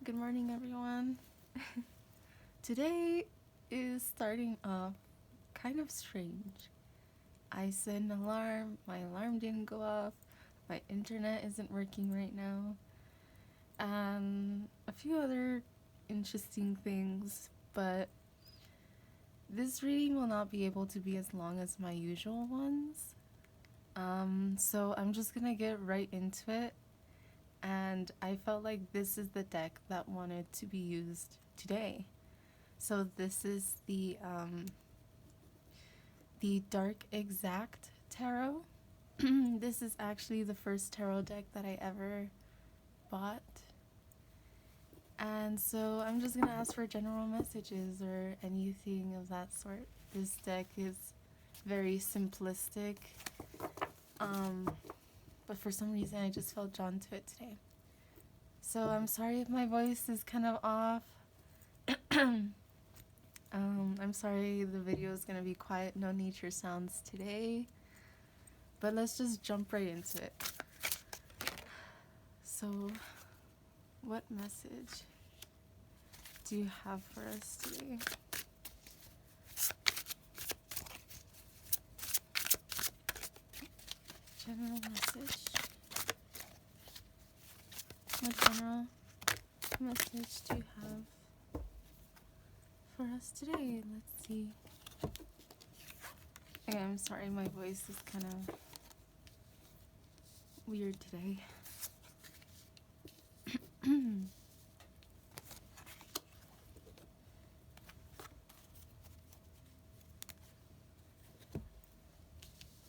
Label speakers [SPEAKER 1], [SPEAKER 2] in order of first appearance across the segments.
[SPEAKER 1] Good morning, everyone. Today is starting off kind of strange. I set an alarm, my alarm didn't go off, my internet isn't working right now, and a few other interesting things, but this reading will not be able to be as long as my usual ones. So I'm just gonna get right into it, and I felt like this is the deck that wanted to be used today. So this is the Dark Exact Tarot. This is actually the first tarot deck that I ever bought. And so I'm just gonna ask for general messages or anything of that sort. This deck is very simplistic, but for some reason I just felt drawn to it today. So I'm sorry if my voice is kind of off. I'm sorry the video is gonna be quiet, no nature sounds today, but let's just jump right into it. So, what message do you have for us today? General message. What general message do you have for us today? Let's see. Okay, I'm sorry, my voice is kind of weird today.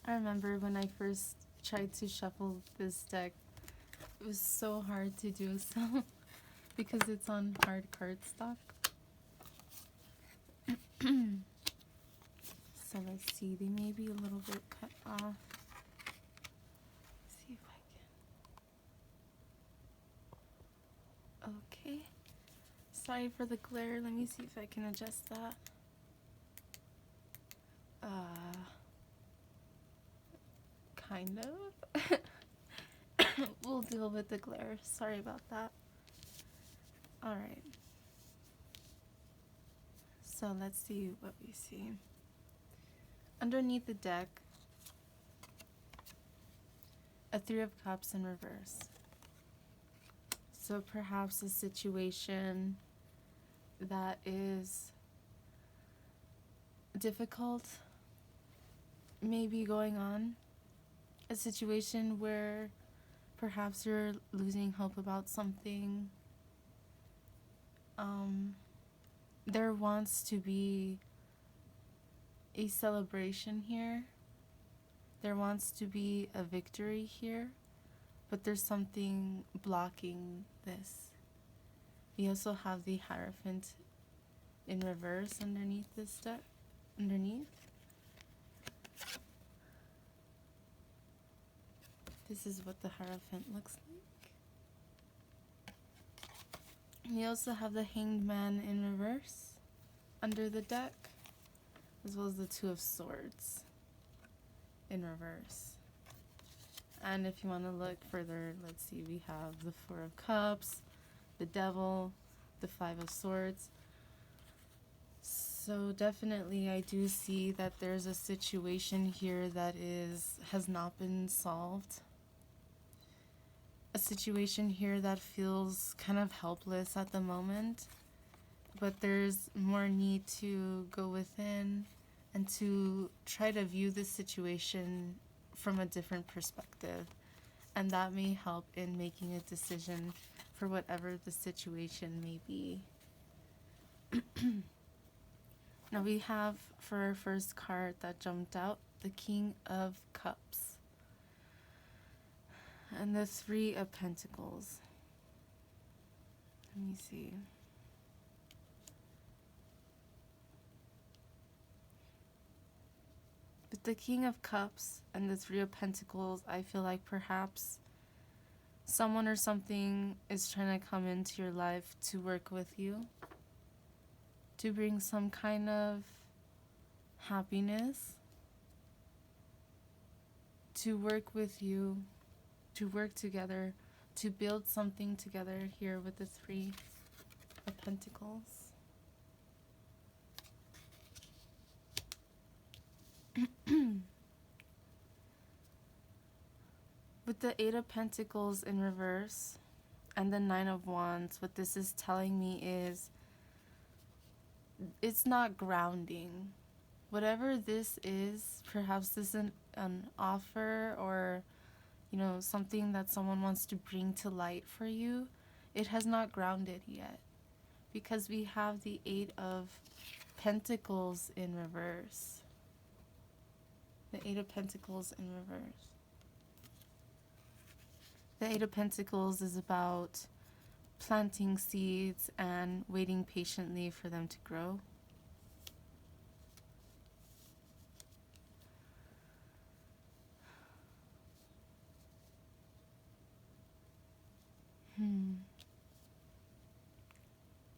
[SPEAKER 1] I remember when I first tried to shuffle this deck, it was so hard to do so because it's on hard cardstock. So let's see, they may be a little bit cut off. Let's see if I can. Okay. Sorry for the glare. Let me see if I can adjust that. Kind of. We'll deal with the glare. Sorry about that. Alright. So let's see what we see. Underneath the deck, a Three of Cups in reverse. So perhaps a situation that is difficult may be going on. A situation where perhaps you're losing hope about something. There wants to be a celebration here. There wants to be a victory here, but there's something blocking this. We also have the Hierophant in reverse underneath this deck. This is what the Hierophant looks like. We also have the Hanged Man in reverse under the deck, as well as the Two of Swords in reverse. And if you want to look further, let's see, we have the Four of Cups, the Devil, the Five of Swords. So definitely I do see that there's a situation here that has not been solved. A situation here that feels kind of helpless at the moment, but there's more need to go within and to try to view the situation from a different perspective, and that may help in making a decision for whatever the situation may be. Now we have, for our first card that jumped out, the King of Cups and the Three of Pentacles. Let me see. With the King of Cups and the Three of Pentacles, I feel like perhaps someone or something is trying to come into your life to work with you, to bring some kind of happiness, to work with you, to work together, to build something together here with the three. Pentacles. With the Eight of Pentacles in reverse and the Nine of Wands, what this is telling me is it's not grounding. Whatever this is, perhaps this is an offer or, something that someone wants to bring to light for you. It has not grounded yet because we have the Eight of Pentacles in reverse. The Eight of Pentacles in reverse. The Eight of Pentacles is about planting seeds and waiting patiently for them to grow.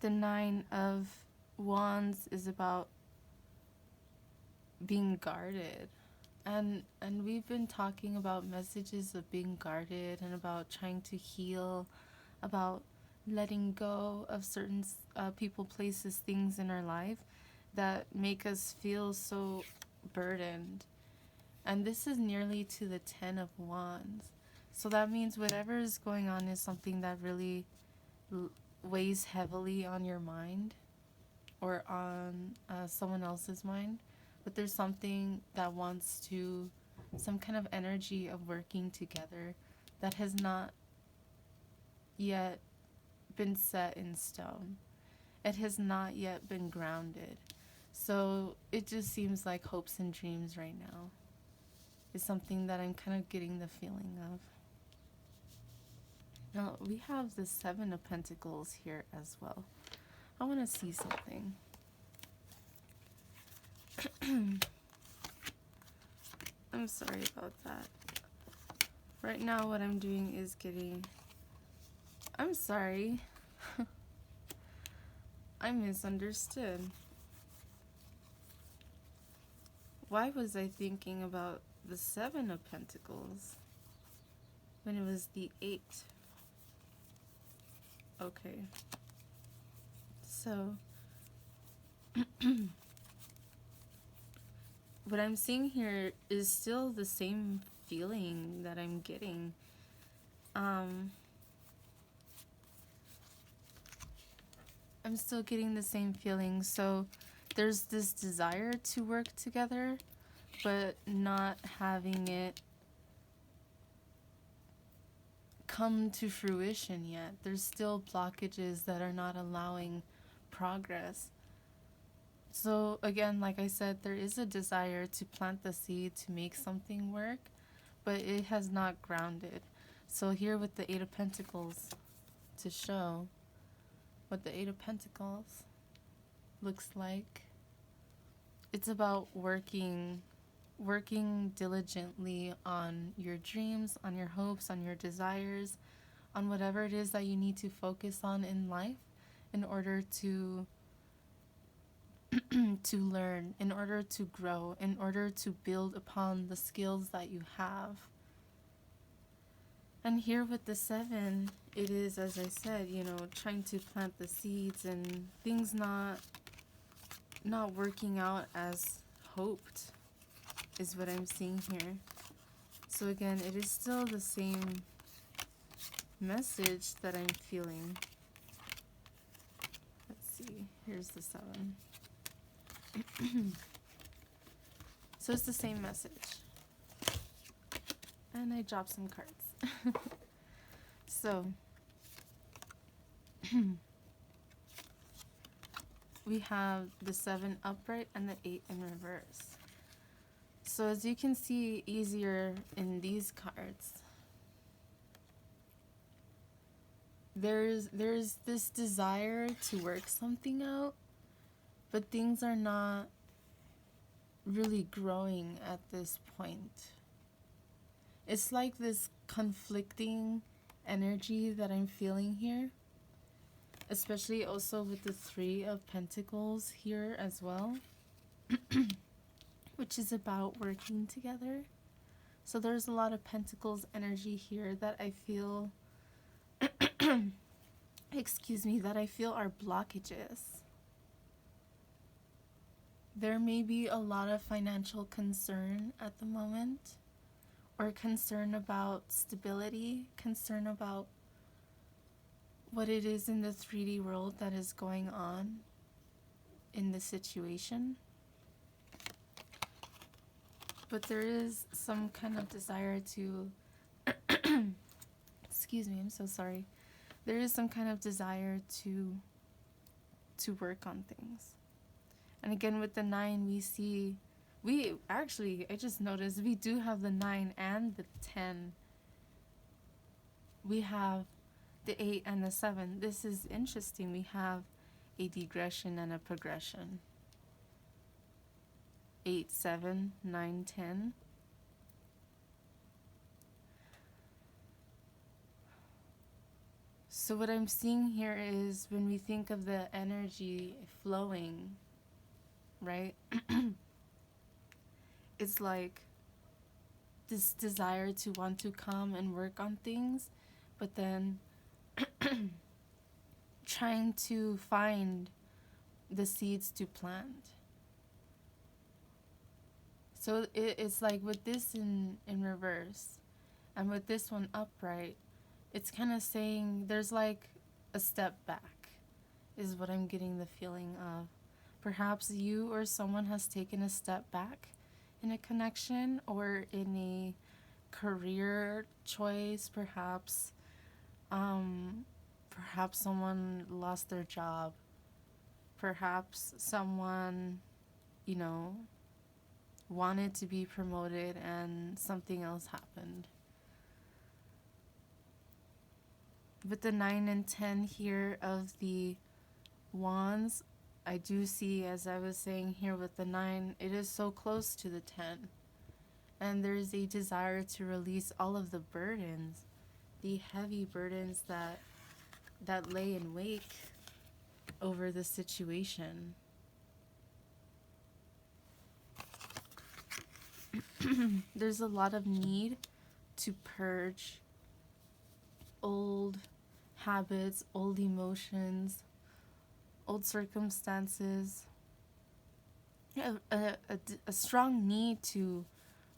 [SPEAKER 1] The Nine of Wands is about being guarded. And we've been talking about messages of being guarded and about trying to heal, about letting go of certain people, places, things in our life that make us feel so burdened. And this is nearly to the Ten of Wands. So that means whatever is going on is something that really weighs heavily on your mind or on someone else's mind. But there's something that wants to, some kind of energy of working together that has not yet been set in stone. It has not yet been grounded. So it just seems like hopes and dreams right now is something that I'm kind of getting the feeling of. Now we have the Seven of Pentacles here as well. I want to see something. I'm sorry about that. Right now what I'm doing is I'm sorry. I misunderstood. Why was I thinking about the Seven of Pentacles when it was the Eight? Okay. So what I'm seeing here is still the same feeling that I'm getting. I'm still getting the same feeling. So there's this desire to work together, but not having it come to fruition yet. There's still blockages that are not allowing progress. So again, like I said, there is a desire to plant the seed to make something work, but it has not grounded. So here with the Eight of Pentacles, to show what the Eight of Pentacles looks like, it's about working diligently on your dreams, on your hopes, on your desires, on whatever it is that you need to focus on in life in order to to learn, in order to grow, in order to build upon the skills that you have. And here with the Seven, it is, as I said, trying to plant the seeds and things not working out as hoped is what I'm seeing here. So again, it is still the same message that I'm feeling. Let's see, here's the Seven. So it's the same message. And I dropped some cards. So we have the Seven upright and the Eight in reverse. So as you can see easier in these cards, there's this desire to work something out, but things are not really growing at this point. It's like this conflicting energy that I'm feeling here, especially also with the Three of Pentacles here as well, which is about working together. So there's a lot of Pentacles energy here that I feel excuse me, that I feel are blockages. There may be a lot of financial concern at the moment, or concern about stability, concern about what it is in the 3D world that is going on in the situation. But there is some kind of desire to, excuse me, I'm so sorry. There is some kind of desire to work on things. And again, with the 9, I just noticed we do have the 9 and the 10. We have the 8 and the 7. This is interesting. We have a digression and a progression. 8, 7, 9, 10. So what I'm seeing here is when we think of the energy flowing, right? It's like this desire to want to come and work on things, but then trying to find the seeds to plant. So it's like with this in reverse and with this one upright, it's kind of saying there's like a step back is what I'm getting the feeling of. Perhaps you or someone has taken a step back in a connection or in a career choice. Perhaps someone lost their job. Perhaps someone, wanted to be promoted and something else happened. With the 9 and 10 here of the wands, I do see, as I was saying here with the 9, it is so close to the 10. And there's a desire to release all of the burdens, the heavy burdens that lay in wake over the situation. There's a lot of need to purge old habits, old emotions, old circumstances. A strong need to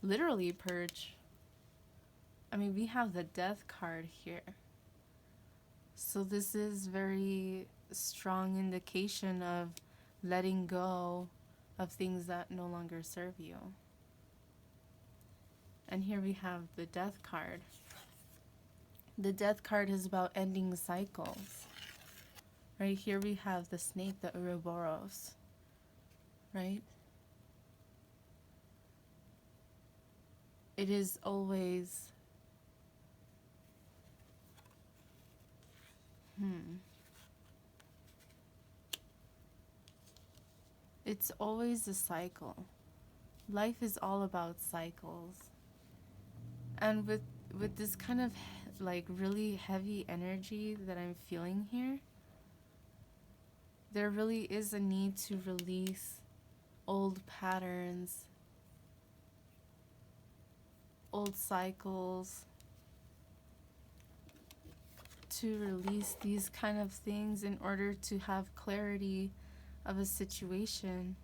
[SPEAKER 1] literally purge. I mean, we have the death card here. So this is very strong indication of letting go of things that no longer serve you. And here we have the death card. The death card is about ending cycles. Right here we have the snake, the Ouroboros. Right? It is always it's always a cycle. Life is all about cycles. And with this kind of like really heavy energy that I'm feeling here, there really is a need to release old patterns, old cycles, to release these kind of things in order to have clarity of a situation.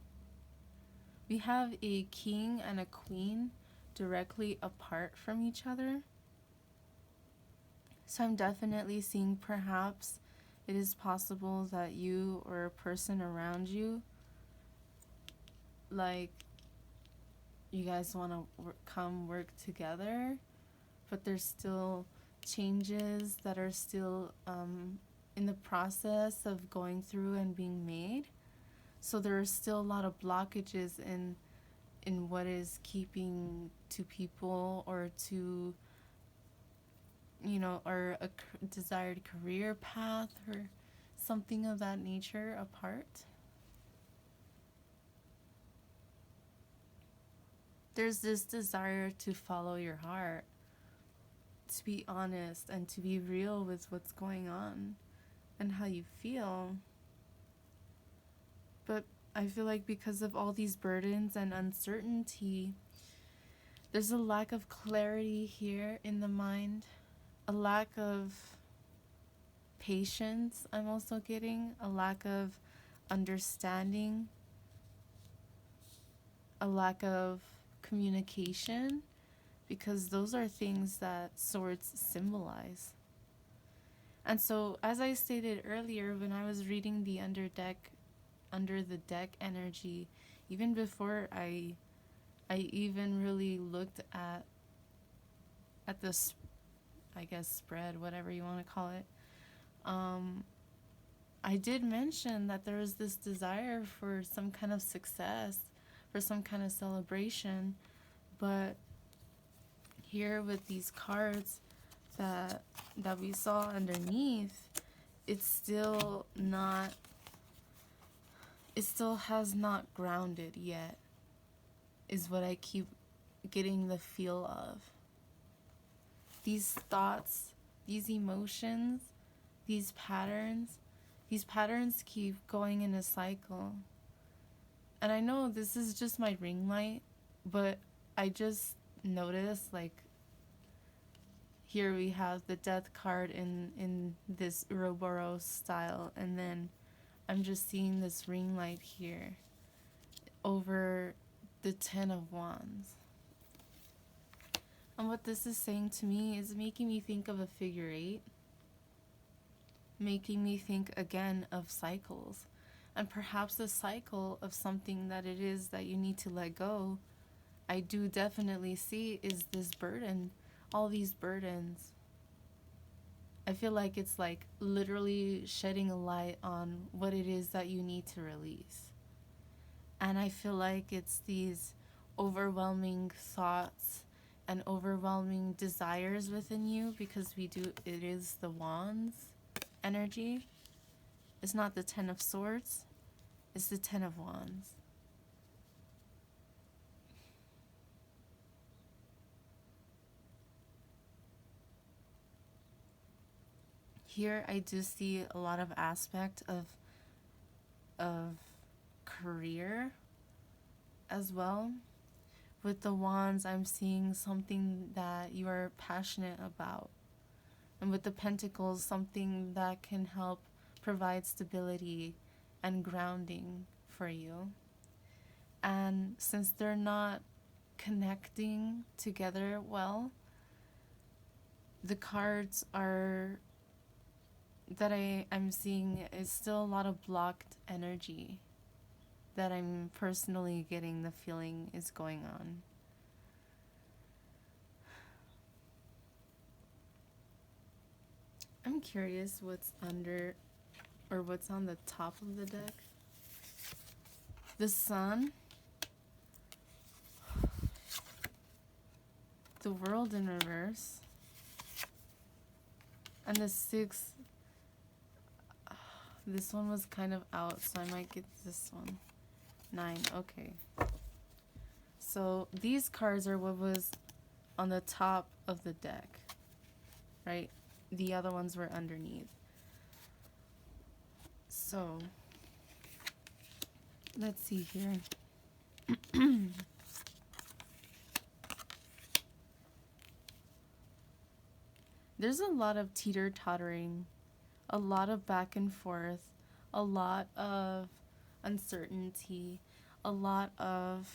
[SPEAKER 1] We have a king and a queen directly apart from each other. So I'm definitely seeing perhaps it is possible that you or a person around you, like, you guys want to come work together, but there's still changes that are still in the process of going through and being made. So there are still a lot of blockages in what is keeping two people or to, or a desired career path or something of that nature apart. There's this desire to follow your heart, to be honest and to be real with what's going on and how you feel. But I feel like because of all these burdens and uncertainty, there's a lack of clarity here in the mind, a lack of patience. I'm also getting a lack of understanding, a lack of communication, because those are things that swords symbolize. And so, as I stated earlier, when I was reading the under the deck energy, even before I even really looked at this, I guess, spread, whatever you want to call it, I did mention that there is this desire for some kind of success, for some kind of celebration, but here with these cards that we saw underneath, it's still not, it still has not grounded yet, is what I keep getting the feel of. These thoughts, these emotions, these patterns keep going in a cycle. And I know this is just my ring light, but I just noticed, like, here we have the death card in this Ouroboros style, and then I'm just seeing this ring light here over the 10 of Wands. And what this is saying to me is making me think of a figure 8, making me think again of cycles, and perhaps a cycle of something that it is that you need to let go. I do definitely see is this burden, all these burdens. I feel like it's like literally shedding a light on what it is that you need to release. And I feel like it's these overwhelming thoughts and overwhelming desires within you, because it is the Wands energy. It's not the 10 of Swords, it's the 10 of Wands. Here I do see a lot of aspect of career as well. With the Wands, I'm seeing something that you are passionate about. And with the Pentacles, something that can help provide stability and grounding for you. And since they're not connecting together well, the cards are that I'm seeing is still a lot of blocked energy that I'm personally getting the feeling is going on. I'm curious what's under, or what's on the top of the deck. The Sun, the World in reverse, and the 6. This one was kind of out, so I might get this one. 9, okay. So these cards are what was on the top of the deck, right? The other ones were underneath. So let's see here. There's a lot of teeter-tottering, a lot of back and forth, a lot of uncertainty, a lot of,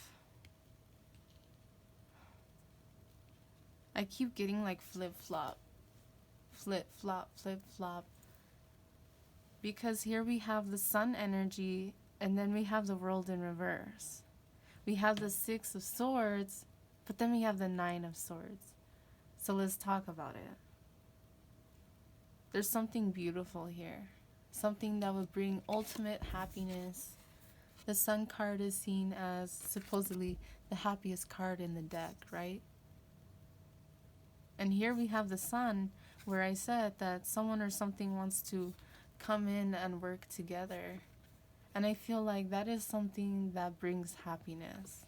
[SPEAKER 1] I keep getting like flip-flop, flip-flop, flip-flop, because here we have the Sun energy, and then we have the World in reverse. We have the 6 of Swords, but then we have the 9 of Swords. So let's talk about it. There's something beautiful here, something that would bring ultimate happiness. The Sun card is seen as supposedly the happiest card in the deck, right? And here we have the Sun, where I said that someone or something wants to come in and work together. And I feel like that is something that brings happiness.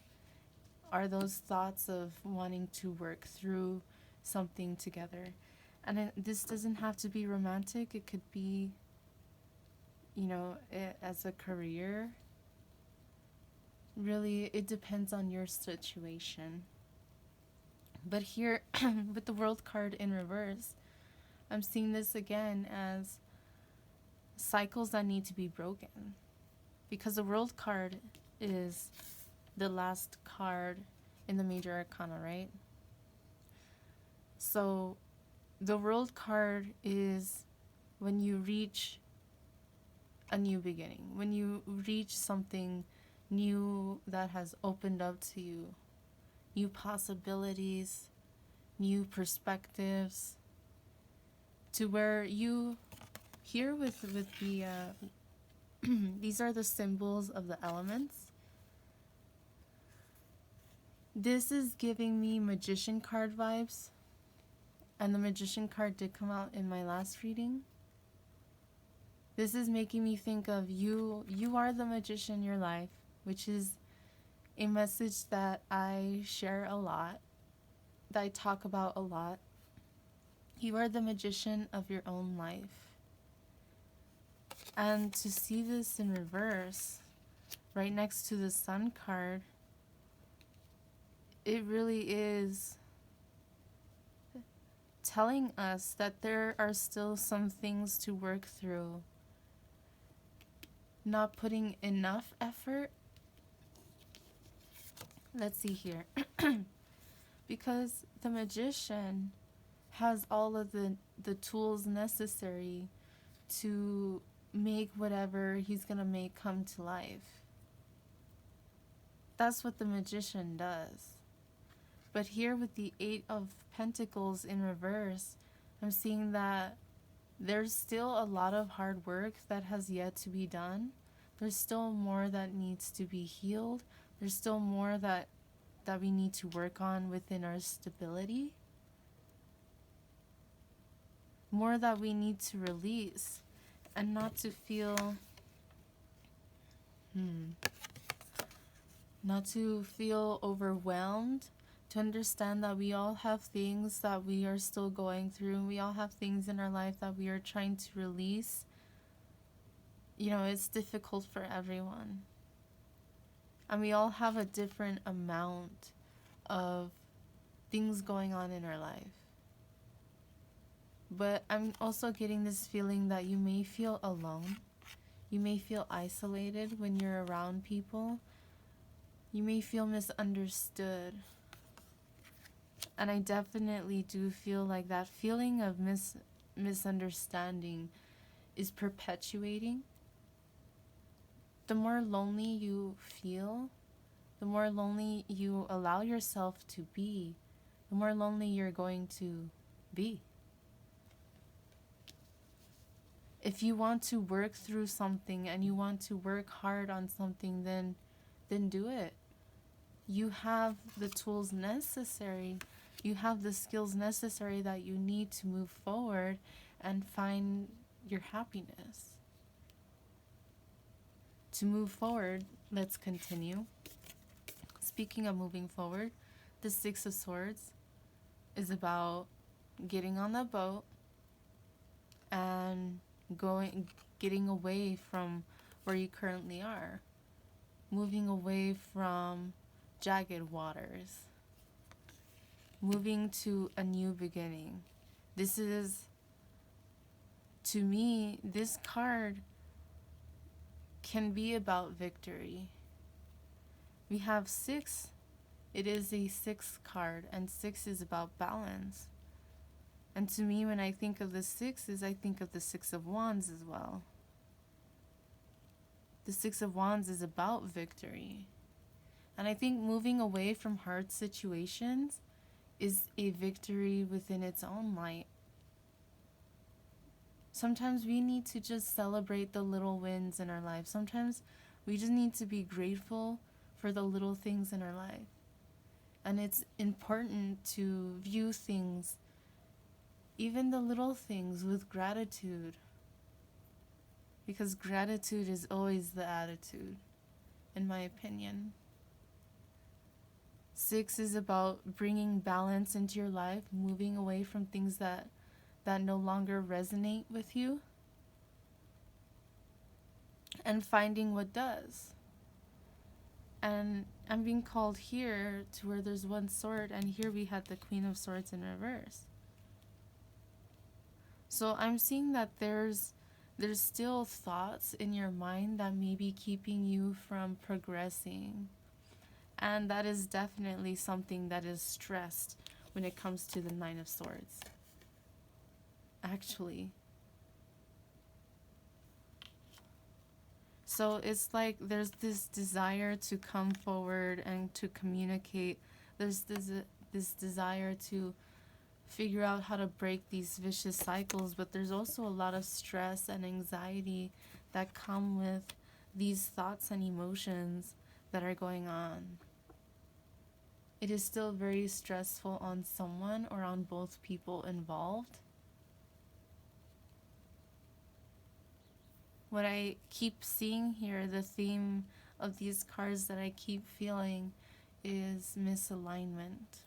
[SPEAKER 1] Are those thoughts of wanting to work through something together. And this doesn't have to be romantic. It could be, as a career. Really, it depends on your situation. But here, with the World card in reverse, I'm seeing this again as cycles that need to be broken. Because the World card is the last card in the major arcana, right? So the World card is when you reach a new beginning, when you reach something new that has opened up to you, new possibilities, new perspectives, to where you here with the these are the symbols of the elements. This is giving me Magician card vibes, and the Magician card did come out in my last reading. This is making me think of you are the magician in your life, which is a message that I share a lot, that I talk about a lot. You are the magician of your own life. And to see this in reverse, right next to the Sun card, it really is telling us that there are still some things to work through. Not putting enough effort. Let's see here. Because the magician has all of the tools necessary to make whatever he's going to make come to life. That's what the magician does. But here with the Eight of Pentacles in reverse, I'm seeing that there's still a lot of hard work that has yet to be done. There's still more that needs to be healed. There's still more that we need to work on within our stability. More that we need to release and not to feel not to feel overwhelmed. To understand that we all have things that we are still going through. We all have things in our life that we are trying to release. You know, it's difficult for everyone. And we all have a different amount of things going on in our life. But I'm also getting this feeling that you may feel alone. You may feel isolated when you're around people. You may feel misunderstood. And I definitely do feel like that feeling of misunderstanding is perpetuating. The more lonely you feel, the more lonely you allow yourself to be, the more lonely you're going to be. If you want to work through something and you want to work hard on something, then do it. You have the tools necessary. You have the skills necessary that you need to move forward and find your happiness. To move forward, let's continue. Speaking of moving forward, the Six of Swords is about getting on the boat and getting away from where you currently are. Moving away from jagged waters. Moving to a new beginning. This is, to me, this card can be about victory. We have 6. It is a 6 card, and 6 is about balance. And to me, when I think of the 6s, I think of the 6 of Wands as well. The 6 of Wands is about victory. And I think moving away from hard situations is a victory within its own light. Sometimes we need to just celebrate the little wins in our life. Sometimes we just need to be grateful for the little things in our life. And it's important to view things, even the little things, with gratitude. Because gratitude is always the attitude, in my opinion. 6 is about bringing balance into your life, moving away from things that no longer resonate with you, and finding what does. And I'm being called here to where there's one sword, and here we had the Queen of Swords in reverse. So I'm seeing that there's there's still thoughts in your mind that may be keeping you from progressing. And that is definitely something that is stressed when it comes to the Nine of Swords. Actually. So it's like there's this desire to come forward and to communicate. There's this desire to figure out how to break these vicious cycles, but there's also a lot of stress and anxiety that come with these thoughts and emotions that are going on. It is still very stressful on someone or on both people involved. What I keep seeing here, the theme of these cards that I keep feeling is misalignment.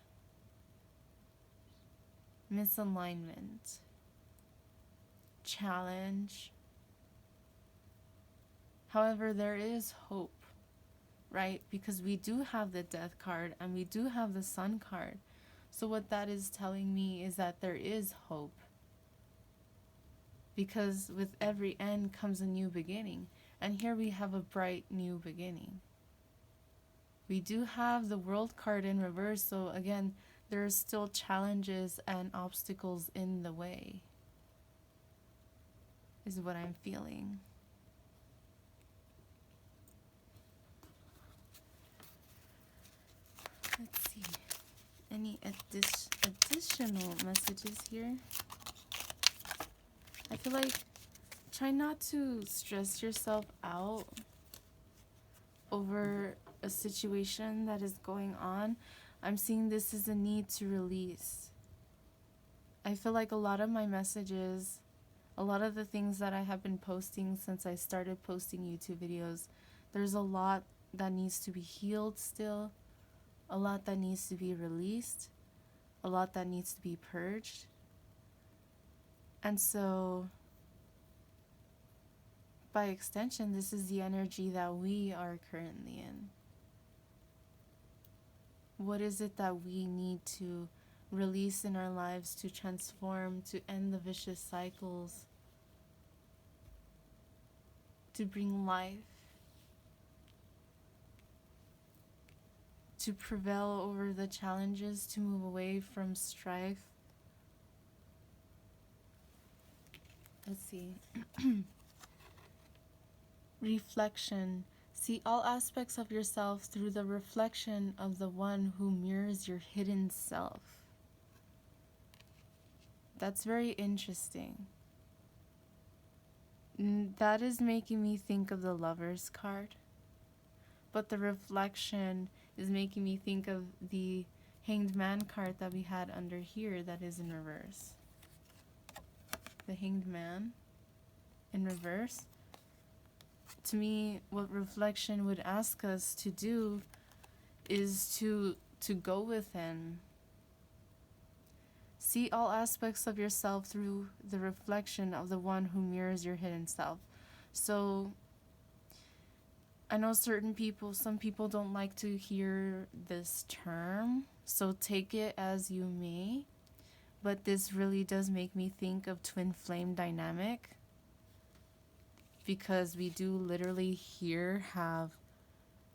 [SPEAKER 1] Misalignment. Challenge. However, there is hope, right? Because we do have the Death card and we do have the Sun card. So what that is telling me is that there is hope. Because with every end comes a new beginning. And here we have a bright new beginning. We do have the World card in reverse, so again, there are still challenges and obstacles in the way, is what I'm feeling. Let's see. Any additional messages here? I feel like try not to stress yourself out over a situation that is going on. I'm seeing this as a need to release. I feel like a lot of my messages, a lot of the things that I have been posting since I started posting YouTube videos, there's a lot that needs to be healed still, a lot that needs to be released, a lot that needs to be purged. And so, by extension, this is the energy that we are currently in. What is it that we need to release in our lives to transform, to end the vicious cycles, to bring life, to prevail over the challenges, to move away from strife? Let's see. Reflection. See all aspects of yourself through the reflection of the one who mirrors your hidden self. That's very interesting. That is making me think of the Lover's card. But the reflection is making me think of the Hanged Man card that we had under here that is in reverse. The Hanged Man in reverse. To me, what reflection would ask us to do is to go within. See all aspects of yourself through the reflection of the one who mirrors your hidden self. So, I know some people don't like to hear this term, so take it as you may. But this really does make me think of twin flame dynamic. Because we do literally here have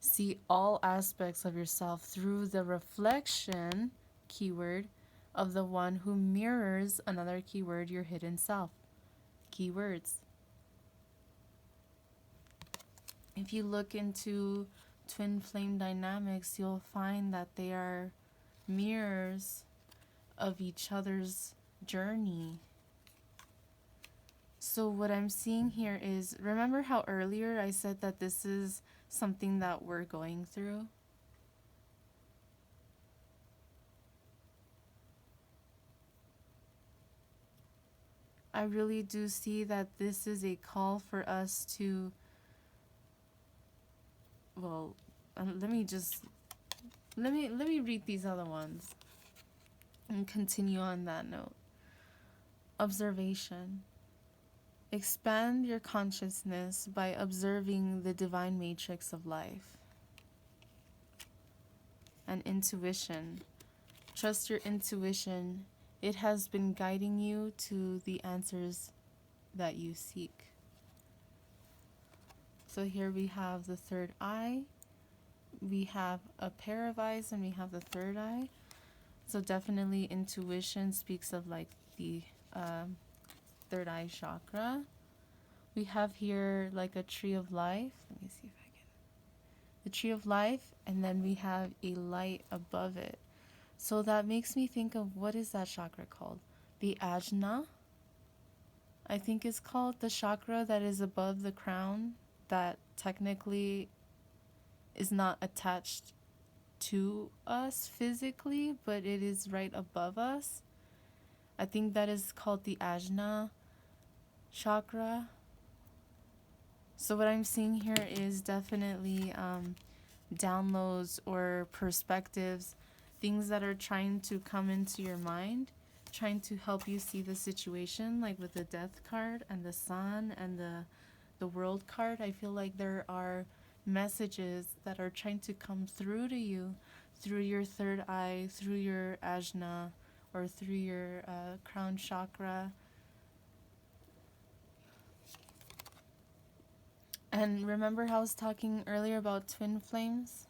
[SPEAKER 1] see all aspects of yourself through the reflection, keyword, of the one who mirrors, another keyword, your hidden self. Keywords. If you look into twin flame dynamics, you'll find that they are mirrors of each other's journey. So what I'm seeing here is, remember how earlier I said that this is something that we're going through? I really do see that this is a call for us to, well, let me read these other ones and continue on that note. Observation. Expand your consciousness by observing the divine matrix of life. And intuition. Trust your intuition. It has been guiding you to the answers that you seek. So here we have the third eye, we have a pair of eyes, and we have the third eye. So definitely intuition speaks of like the third eye chakra. We have here like a tree of life. Let me see if I can. The tree of life, and then we have a light above it. So that makes me think of, what is that chakra called? The ajna, I think is called, the chakra that is above the crown, that technically is not attached to us physically, but it is right above us. I think that is called the ajna chakra. So what I'm seeing here is definitely downloads or perspectives, things that are trying to come into your mind, trying to help you see the situation, like with the death card and the sun and the world card. I feel like there are messages that are trying to come through to you through your third eye, through your ajna, or through your crown chakra. And remember how I was talking earlier about twin flames?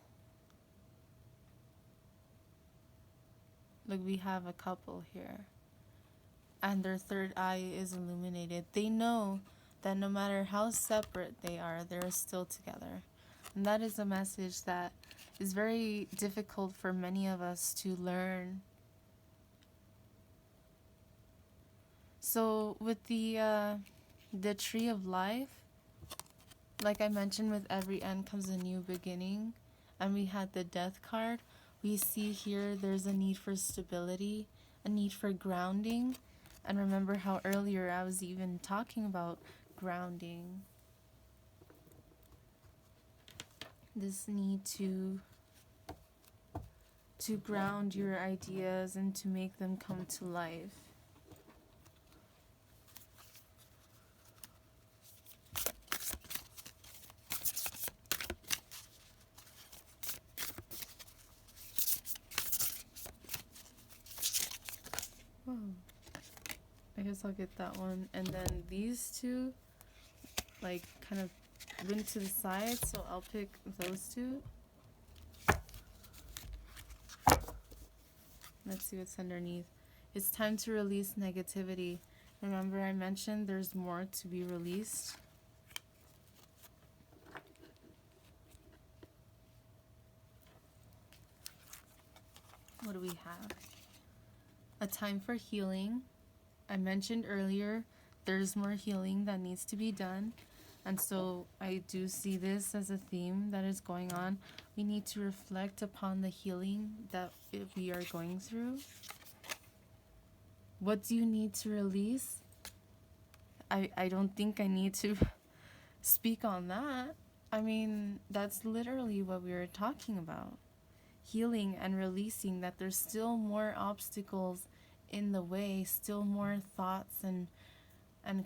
[SPEAKER 1] Like, we have a couple here, and their third eye is illuminated. They know that no matter how separate they are, they're still together. And that is a message that is very difficult for many of us to learn. So with the tree of life, like I mentioned, with every end comes a new beginning, and we had the death card. We see here there's a need for stability, a need for grounding. And remember how earlier I was even talking about grounding. This need to ground your ideas and to make them come to life. Whoa. I guess I'll get that one. And then these two, like, kind of went to the side, so I'll pick those two. Let's see what's underneath. It's time to release negativity. Remember I mentioned there's more to be released. What do we have? A time for healing. I mentioned earlier there's more healing that needs to be done. And so I do see this as a theme that is going on. We need to reflect upon the healing that we are going through. What do you need to release? I don't think I need to speak on that. I mean, that's literally what we were talking about. Healing and releasing that there's still more obstacles in the way, still more thoughts and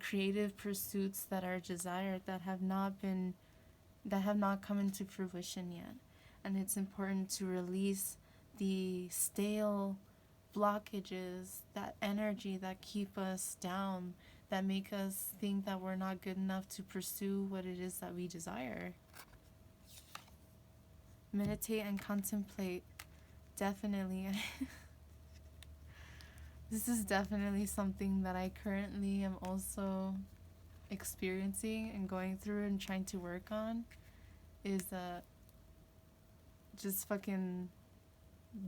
[SPEAKER 1] creative pursuits that are desired that have not come into fruition yet. And it's important to release the stale blockages, that energy that keep us down, that make us think that we're not good enough to pursue what it is that we desire. Meditate and contemplate. Definitely. This is definitely something that I currently am also experiencing and going through and trying to work on, is just fucking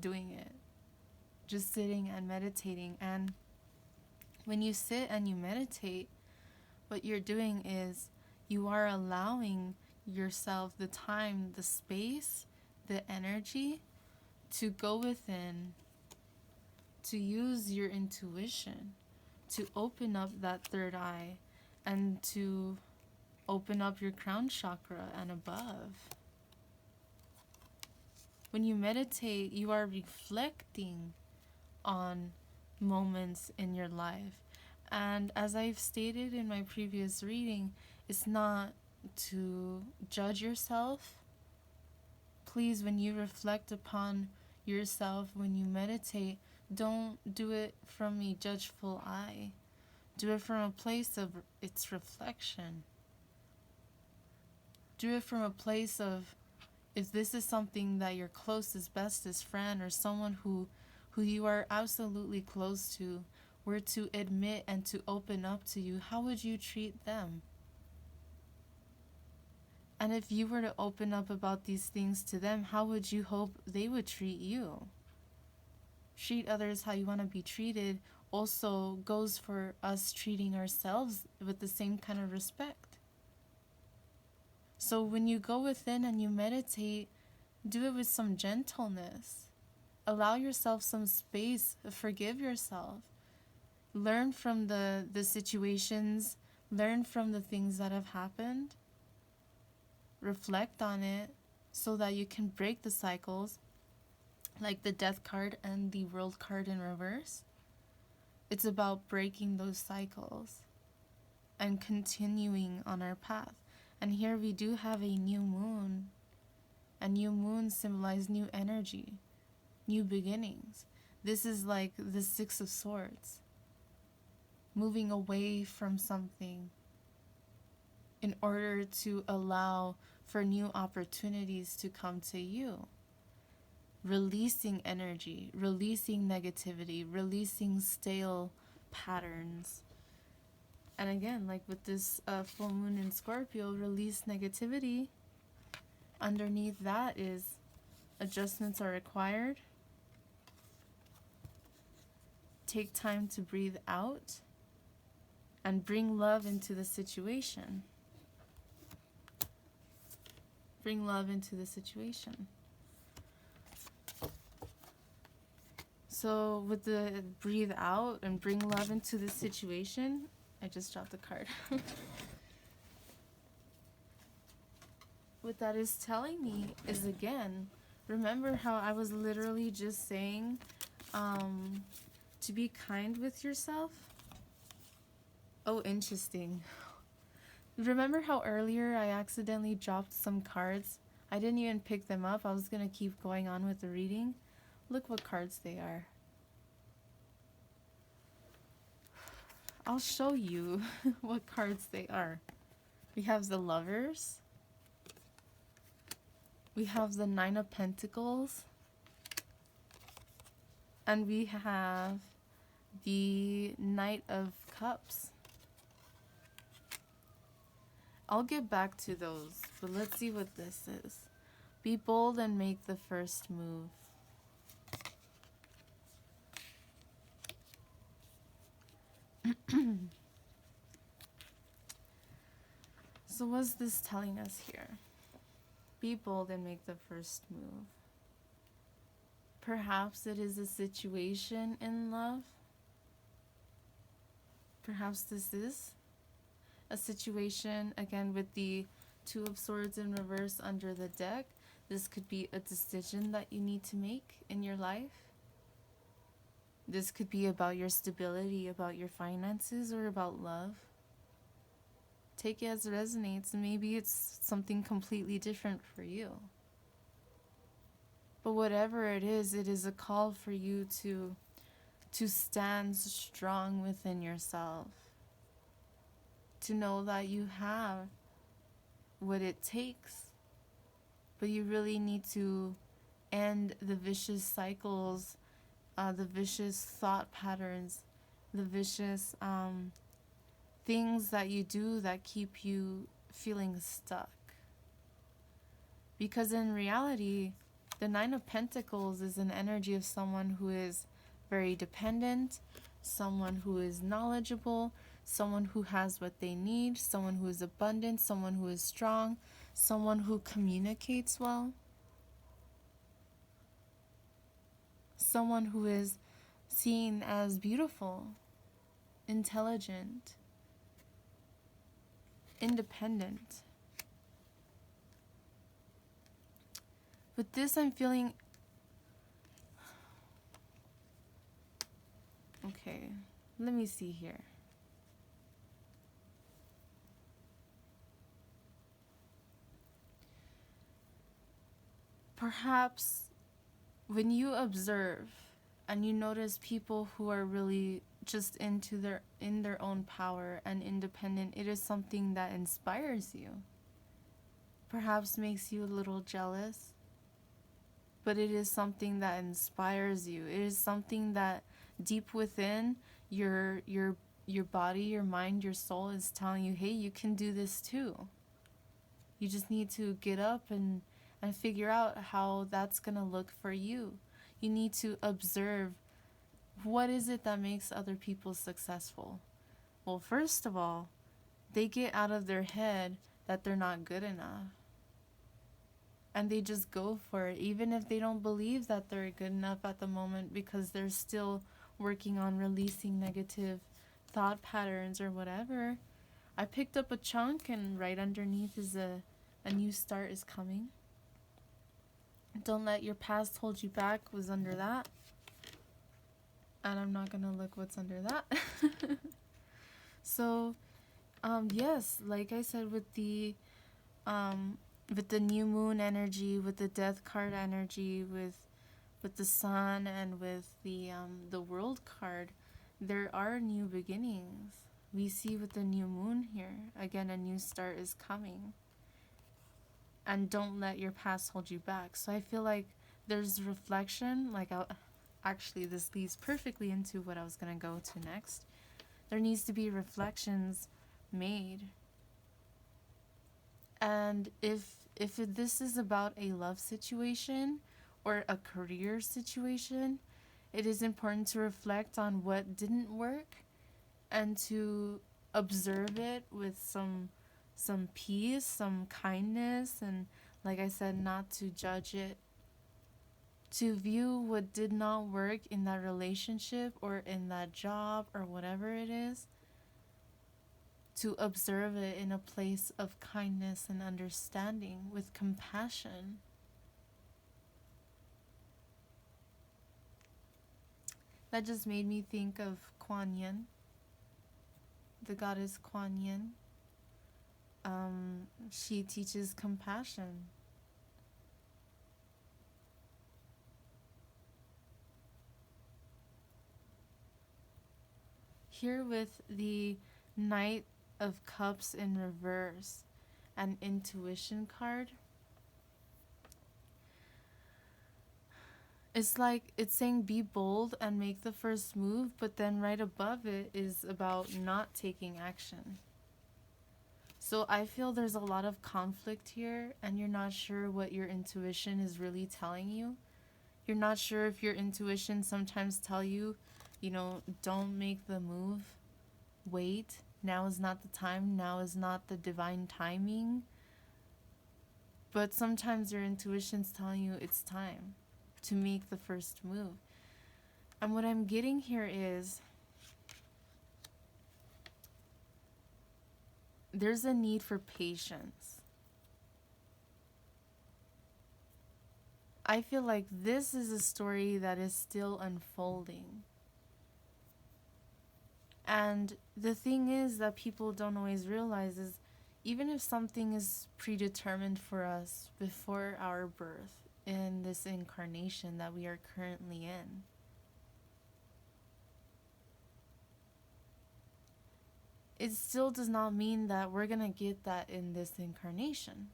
[SPEAKER 1] doing it. Just sitting and meditating. And when you sit and you meditate, what you're doing is you are allowing yourself the time, the space, the energy to go within, to use your intuition, to open up that third eye, and to open up your crown chakra and above. When you meditate, you are reflecting on moments in your life. And as I've stated in my previous reading, it's not to judge yourself. Please, when you reflect upon yourself, when you meditate, don't do it from a judgeful eye. Do it from a place of its reflection. Do it from a place of, if this is something that your closest, bestest friend or someone who you are absolutely close to were to admit and to open up to you, how would you treat them? And if you were to open up about these things to them, how would you hope they would treat you? Treat others how you want to be treated also goes for us treating ourselves with the same kind of respect. So when you go within and you meditate, do it with some gentleness. Allow yourself some space. Forgive yourself. Learn from the situations. Learn from the things that have happened. Reflect on it so that you can break the cycles, like the death card and the world card in reverse. It's about breaking those cycles and continuing on our path. And here we do have a new moon. A new moon symbolizes new energy, new beginnings. This is like the Six of Swords. Moving away from something in order to allow for new opportunities to come to you. Releasing energy, releasing negativity, releasing stale patterns. And again, like with this full moon in Scorpio, release negativity. Underneath that is adjustments are required. Take time to breathe out and bring love into the situation. Bring love into the situation. So with the breathe out and bring love into the situation, I just dropped the card. What that is telling me is, again, remember how I was literally just saying to be kind with yourself? Oh, interesting. Remember how earlier I accidentally dropped some cards? I didn't even pick them up. I was going to keep going on with the reading. Look what cards they are. I'll show you what cards they are. We have the Lovers. We have the Nine of Pentacles. And we have the Knight of Cups. I'll get back to those, but let's see what this is. Be bold and make the first move. So what's this telling us here? Be bold and make the first move. Perhaps it is a situation in love. Perhaps this is a situation, again, with the Two of Swords in reverse under the deck. This could be a decision that you need to make in your life. This could be about your stability, about your finances, or about love. Take it as it resonates. Maybe it's something completely different for you. But whatever it is a call for you to stand strong within yourself. To know that you have what it takes. But you really need to end the vicious cycles, the vicious thought patterns, the vicious things that you do that keep you feeling stuck. Because in reality, the Nine of Pentacles is an energy of someone who is very dependent, someone who is knowledgeable, someone who has what they need, someone who is abundant, someone who is strong, someone who communicates well, someone who is seen as beautiful, intelligent, independent. With this, I'm feeling... Okay, let me see here. Perhaps when you observe and you notice people who are really just in their own power and independent, it is something that inspires you. perhaps makes you a little jealous, but it is something that inspires you. It is something that deep within your body, your mind, your soul is telling you, hey, you can do this too. You just need to get up and figure out how that's going to look for you. You need to observe, what is it that makes other people successful? Well, first of all, they get out of their head that they're not good enough. And they just go for it, even if they don't believe that they're good enough at the moment, because they're still working on releasing negative thought patterns or whatever. I picked up a chunk, and right underneath is a new start is coming. Don't let your past hold you back was under that. And I'm not gonna look what's under that. So, yes, like I said, with the new moon energy, with the death card energy, with the sun, and with the world card, there are new beginnings. We see with the new moon here, again, a new start is coming. And don't let your past hold you back. So I feel like there's reflection, like actually this leads perfectly into what I was going to go to next. There needs to be reflections made. And if this is about a love situation or a career situation, it is important to reflect on what didn't work and to observe it with some peace, some kindness, and like I said, not to judge it. To view what did not work in that relationship or in that job or whatever it is, to observe it in a place of kindness and understanding with compassion. That just made me think of Kuan Yin, the goddess Kuan Yin. She teaches compassion. Here with the Knight of Cups in reverse, an intuition card. It's like it's saying be bold and make the first move, but then right above it is about not taking action. So I feel there's a lot of conflict here, and you're not sure what your intuition is really telling you. You're not sure if your intuition sometimes tell you, don't make the move. Wait. Now is not the time. Now is not the divine timing. But sometimes your intuition's telling you it's time to make the first move. And what I'm getting here is there's a need for patience. I feel like this is a story that is still unfolding. And the thing is that people don't always realize is, even if something is predetermined for us before our birth in this incarnation that we are currently in, it still does not mean that we're going to get that in this incarnation.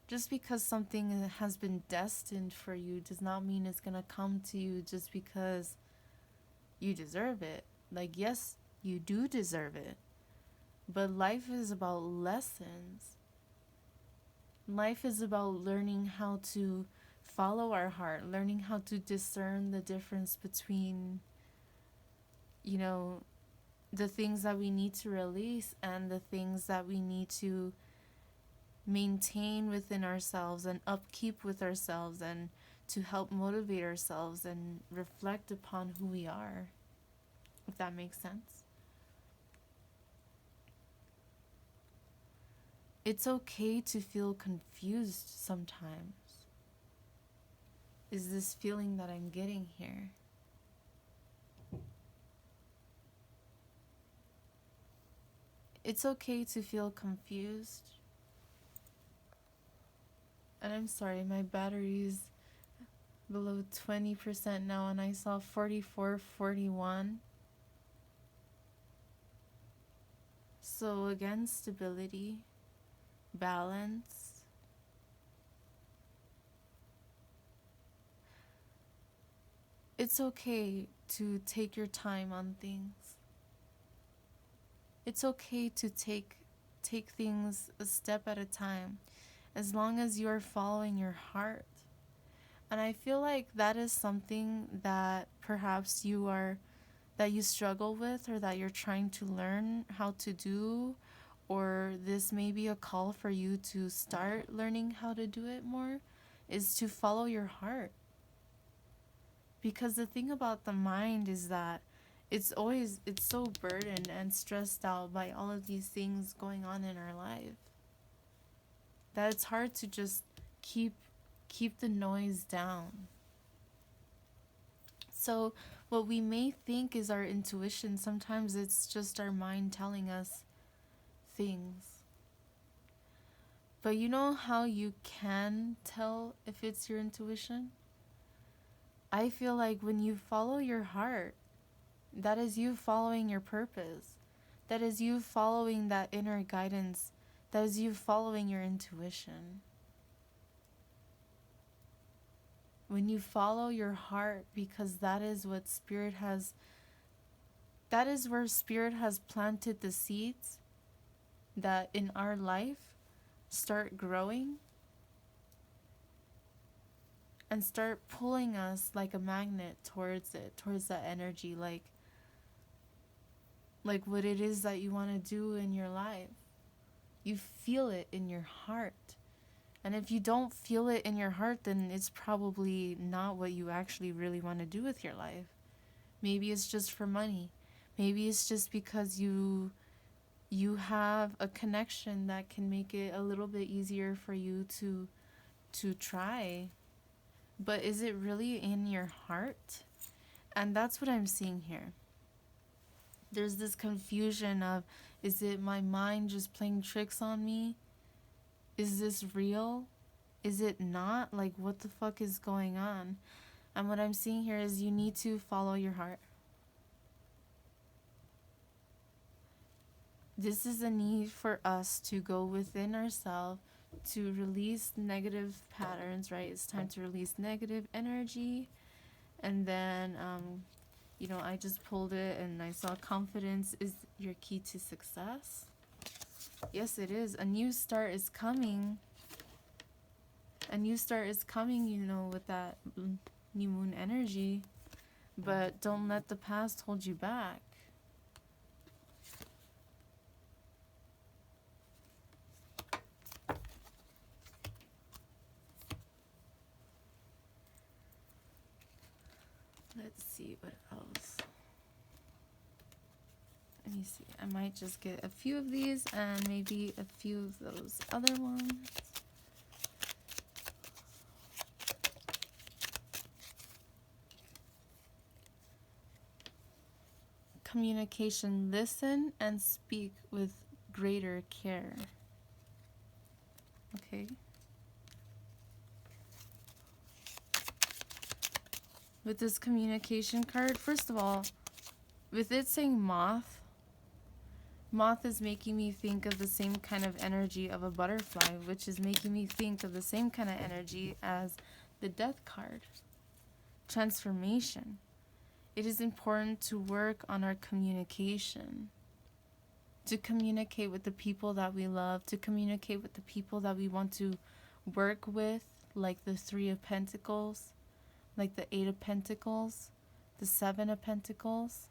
[SPEAKER 1] Just because something has been destined for you does not mean it's going to come to you just because you deserve it. Like, yes, you do deserve it. But life is about lessons. Life is about learning how to follow our heart, learning how to discern the difference between, the things that we need to release and the things that we need to maintain within ourselves and upkeep with ourselves, and to help motivate ourselves and reflect upon who we are, if that makes sense. It's okay to feel confused sometimes. Is this feeling that I'm getting here? It's okay to feel confused. And I'm sorry, my battery's below 20% now, and I saw 44, 41. So again, stability, balance, it's okay to take your time on things. It's okay to take things a step at a time, as long as you are following your heart. And I feel like that is something that perhaps that you struggle with, or that you're trying to learn how to do, or this may be a call for you to start learning how to do it more, is to follow your heart. Because the thing about the mind is that it's so burdened and stressed out by all of these things going on in our life, that it's hard to just keep the noise down. So what we may think is our intuition, sometimes it's just our mind telling us things. But you know how you can tell if it's your intuition? I feel like when you follow your heart, that is you following your purpose. That is you following that inner guidance. That is you following your intuition. When you follow your heart, because that is what Spirit has, that is where Spirit has planted the seeds that in our life start growing and start pulling us like a magnet towards it, towards that energy, like what it is that you want to do in your life. You feel it in your heart. And if you don't feel it in your heart, then it's probably not what you actually really want to do with your life. Maybe it's just for money. Maybe it's just because you have a connection that can make it a little bit easier for you to try. But is it really in your heart? And that's what I'm seeing here. There's this confusion of, is it my mind just playing tricks on me? Is this real? Is it not? Like, what the fuck is going on? And what I'm seeing here is you need to follow your heart. This is a need for us to go within ourselves, to release negative patterns, right? It's time to release negative energy. And then, I just pulled it and I saw confidence is your key to success. Yes, it is. A new start is coming. A new start is coming, with that new moon energy. But don't let the past hold you back. Let's see what else. Let me see. I might just get a few of these and maybe a few of those other ones. Communication. Listen and speak with greater care. Okay. With this communication card, first of all, with it saying moth is making me think of the same kind of energy of a butterfly, which is making me think of the same kind of energy as the death card. Transformation. It is important to work on our communication, to communicate with the people that we love, to communicate with the people that we want to work with, like the 3 of Pentacles, like the 8 of Pentacles, the 7 of Pentacles.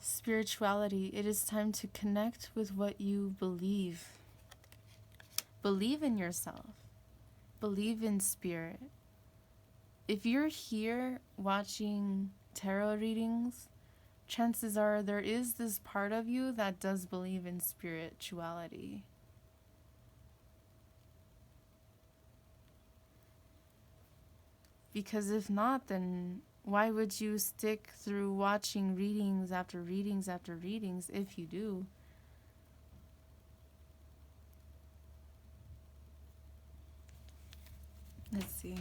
[SPEAKER 1] Spirituality. It is time to connect with what you believe. Believe in yourself. Believe in spirit. If you're here watching tarot readings, chances are there is this part of you that does believe in spirituality. Because if not, then why would you stick through watching readings after readings after readings if you do? Let's see.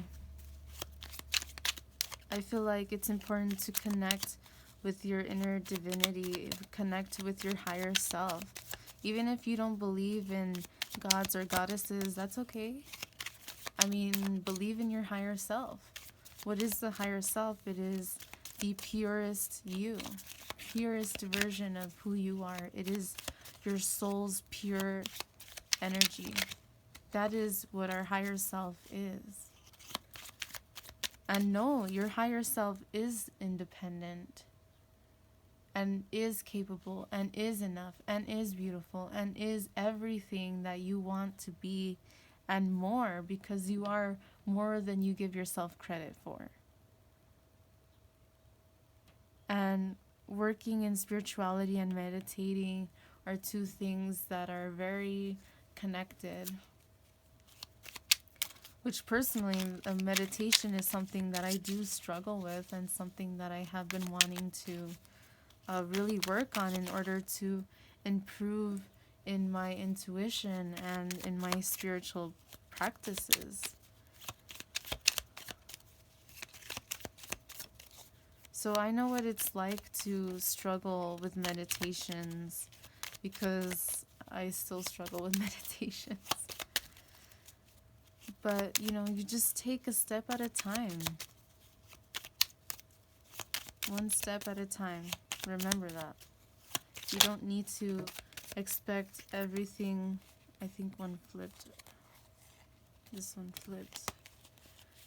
[SPEAKER 1] I feel like it's important to connect with your inner divinity, connect with your higher self. Even if you don't believe in gods or goddesses, that's okay. I mean, believe in your higher self. What is the higher self? It is the purest you, purest version of who you are. It is your soul's pure energy. That is what our higher self is. And no, your higher self is independent and is capable and is enough and is beautiful and is everything that you want to be and more, because you are more than you give yourself credit for. And working in spirituality and meditating are two things that are very connected. Which personally, meditation is something that I do struggle with and something that I have been wanting to really work on in order to improve in my intuition and in my spiritual practices. So I know what it's like to struggle with meditations, because I still struggle with meditations. But, you just take a step at a time. One step at a time. Remember that. You don't need to expect everything. I think one flipped. This one flipped.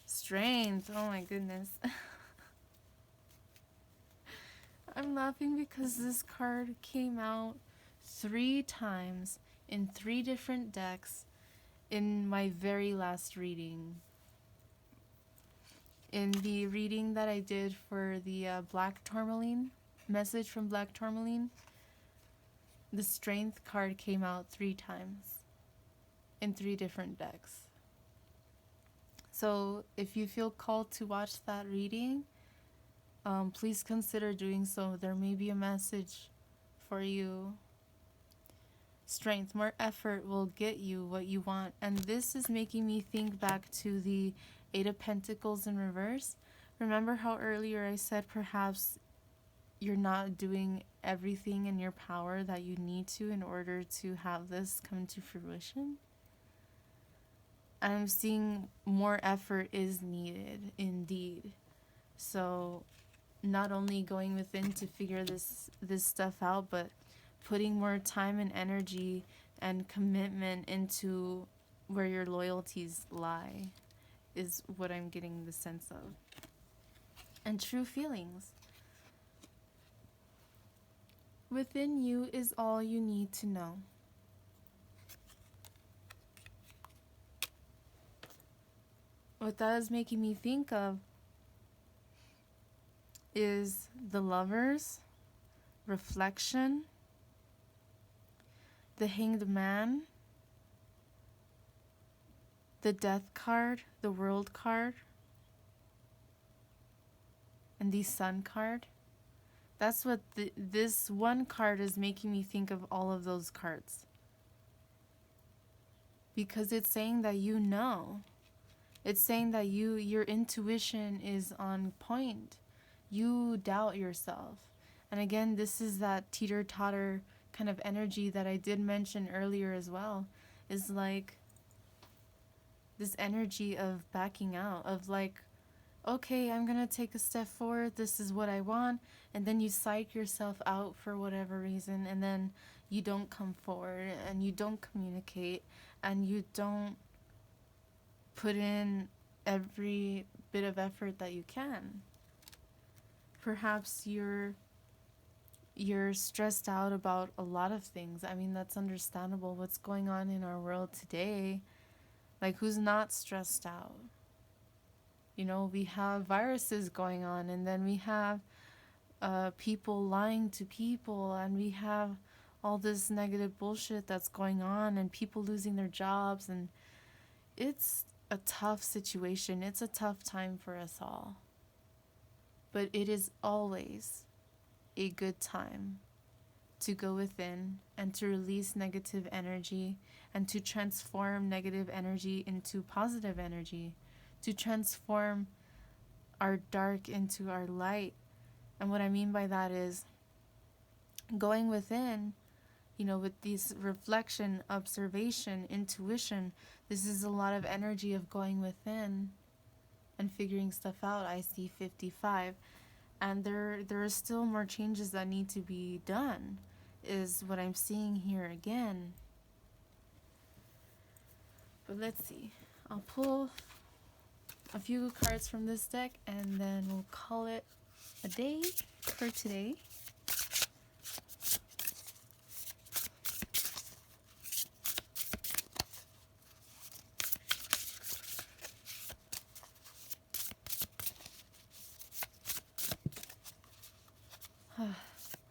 [SPEAKER 1] Strength. Oh my goodness. I'm laughing because this card came out 3 times in 3 different decks in my very last reading. In the reading that I did for the Black Tourmaline, message from Black Tourmaline, the Strength card came out 3 times in 3 different decks. So if you feel called to watch that reading, please consider doing so. There may be a message for you. Strength, more effort will get you what you want. And this is making me think back to the 8 of Pentacles in reverse. Remember how earlier I said perhaps you're not doing everything in your power that you need to in order to have this come to fruition? I'm seeing more effort is needed indeed. So not only going within to figure this stuff out, but putting more time and energy and commitment into where your loyalties lie is what I'm getting the sense of. And true feelings. Within you is all you need to know. What that is making me think of is the Lovers, reflection, the Hanged Man, the Death card, the World card, and the Sun card. That's what this one card is making me think of, all of those cards. Because it's saying that you know. It's saying that your intuition is on point. You doubt yourself. And again, this is that teeter-totter kind of energy that I did mention earlier as well. Is like this energy of backing out, of like, okay, I'm gonna take a step forward, this is what I want, and then you psych yourself out for whatever reason, and then you don't come forward, and you don't communicate, and you don't put in every bit of effort that you can. Perhaps you're stressed out about a lot of things. I mean, that's understandable. What's going on in our world today? Like, who's not stressed out? We have viruses going on, and then we have people lying to people, and we have all this negative bullshit that's going on, and people losing their jobs, and it's a tough situation. It's a tough time for us all. But it is always a good time to go within and to release negative energy and to transform negative energy into positive energy, to transform our dark into our light. And what I mean by that is going within You know, with this reflection, observation, intuition, this is a lot of energy of going within and figuring stuff out. I see 55. And there are still more changes that need to be done, is what I'm seeing here again. But let's see. I'll pull a few cards from this deck and then we'll call it a day for today.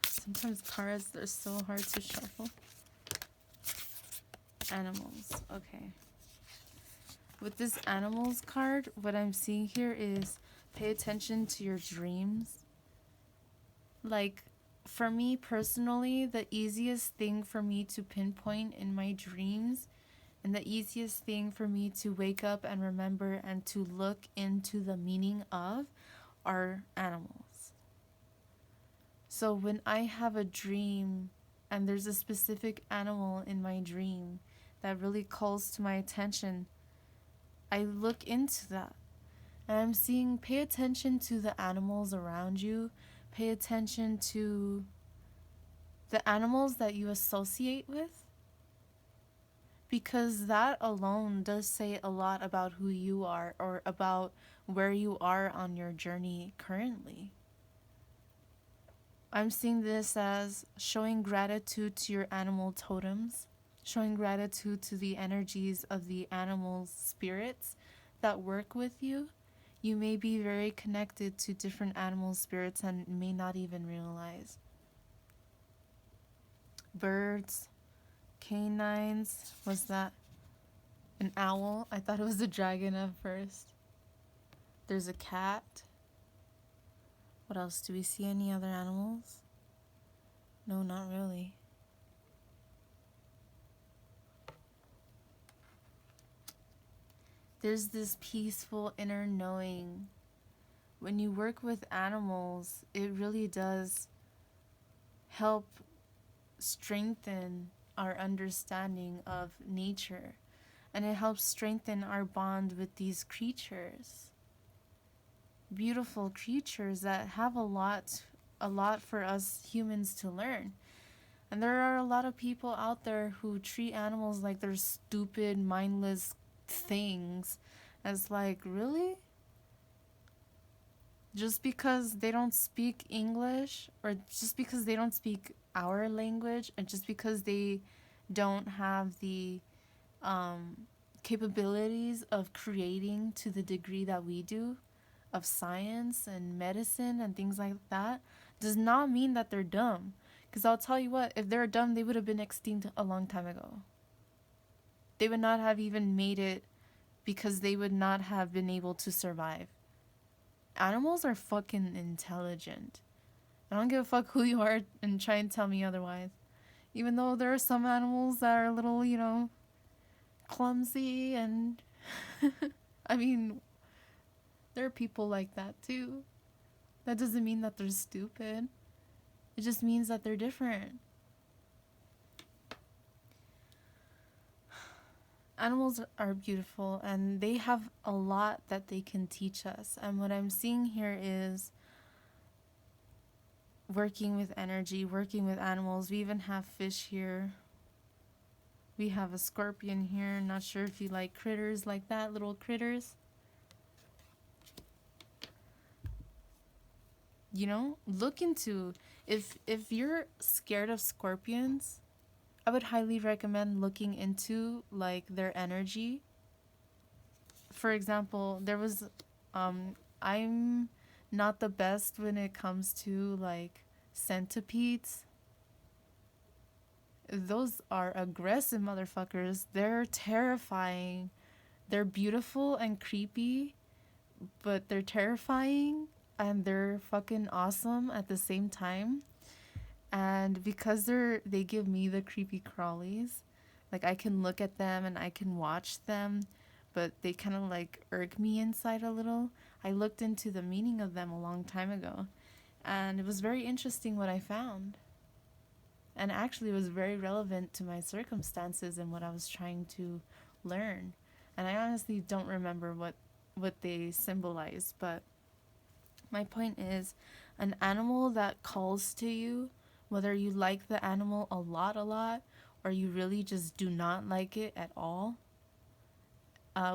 [SPEAKER 1] Sometimes cards, they're so hard to shuffle. Animals. Okay. With this animals card, what I'm seeing here is pay attention to your dreams. Like, for me personally, the easiest thing for me to pinpoint in my dreams and the easiest thing for me to wake up and remember and to look into the meaning of are animals. So when I have a dream and there's a specific animal in my dream that really calls to my attention, I look into that. And I'm seeing, pay attention to the animals around you. Pay attention to the animals that you associate with. Because that alone does say a lot about who you are or about where you are on your journey currently. I'm seeing this as showing gratitude to your animal totems, showing gratitude to the energies of the animal spirits that work with you. You may be very connected to different animal spirits and may not even realize. Birds, canines, was that an owl? I thought it was a dragon at first. There's a cat. What else? Do we see any other animals? No, not really. There's this peaceful inner knowing. When you work with animals, it really does help strengthen our understanding of nature. And it helps strengthen our bond with these creatures. Beautiful creatures that have a lot for us humans to learn. And there are a lot of people out there who treat animals like they're stupid, mindless things. As like, really? Just because they don't speak English, or just because they don't speak our language, and just because they don't have the capabilities of creating to the degree that we do, of science and medicine and things like that, does not mean that they're dumb. Because I'll tell you what, if they're dumb, they would have been extinct a long time ago. They would not have even made it because they would not have been able to survive. Animals are fucking intelligent. I don't give a fuck who you are and try and tell me otherwise. Even though there are some animals that are a little, clumsy and... I mean, there are people like that too. That doesn't mean that they're stupid. It just means that they're different. Animals are beautiful and they have a lot that they can teach us. And what I'm seeing here is working with energy, working with animals. We even have fish here. We have a scorpion here. Not sure if you like critters like that, little critters. Look into, if you're scared of scorpions, I would highly recommend looking into like their energy. For example, there was I'm not the best when it comes to like centipedes. Those are aggressive motherfuckers. They're terrifying. They're beautiful and creepy, but they're terrifying and they're fucking awesome at the same time. And because they give me the creepy crawlies, like I can look at them and I can watch them, but they kind of like irk me inside a little. I looked into the meaning of them a long time ago, and it was very interesting what I found. And actually, it was very relevant to my circumstances and what I was trying to learn. And I honestly don't remember what they symbolize, but my point is, an animal that calls to you, whether you like the animal a lot, or you really just do not like it at all,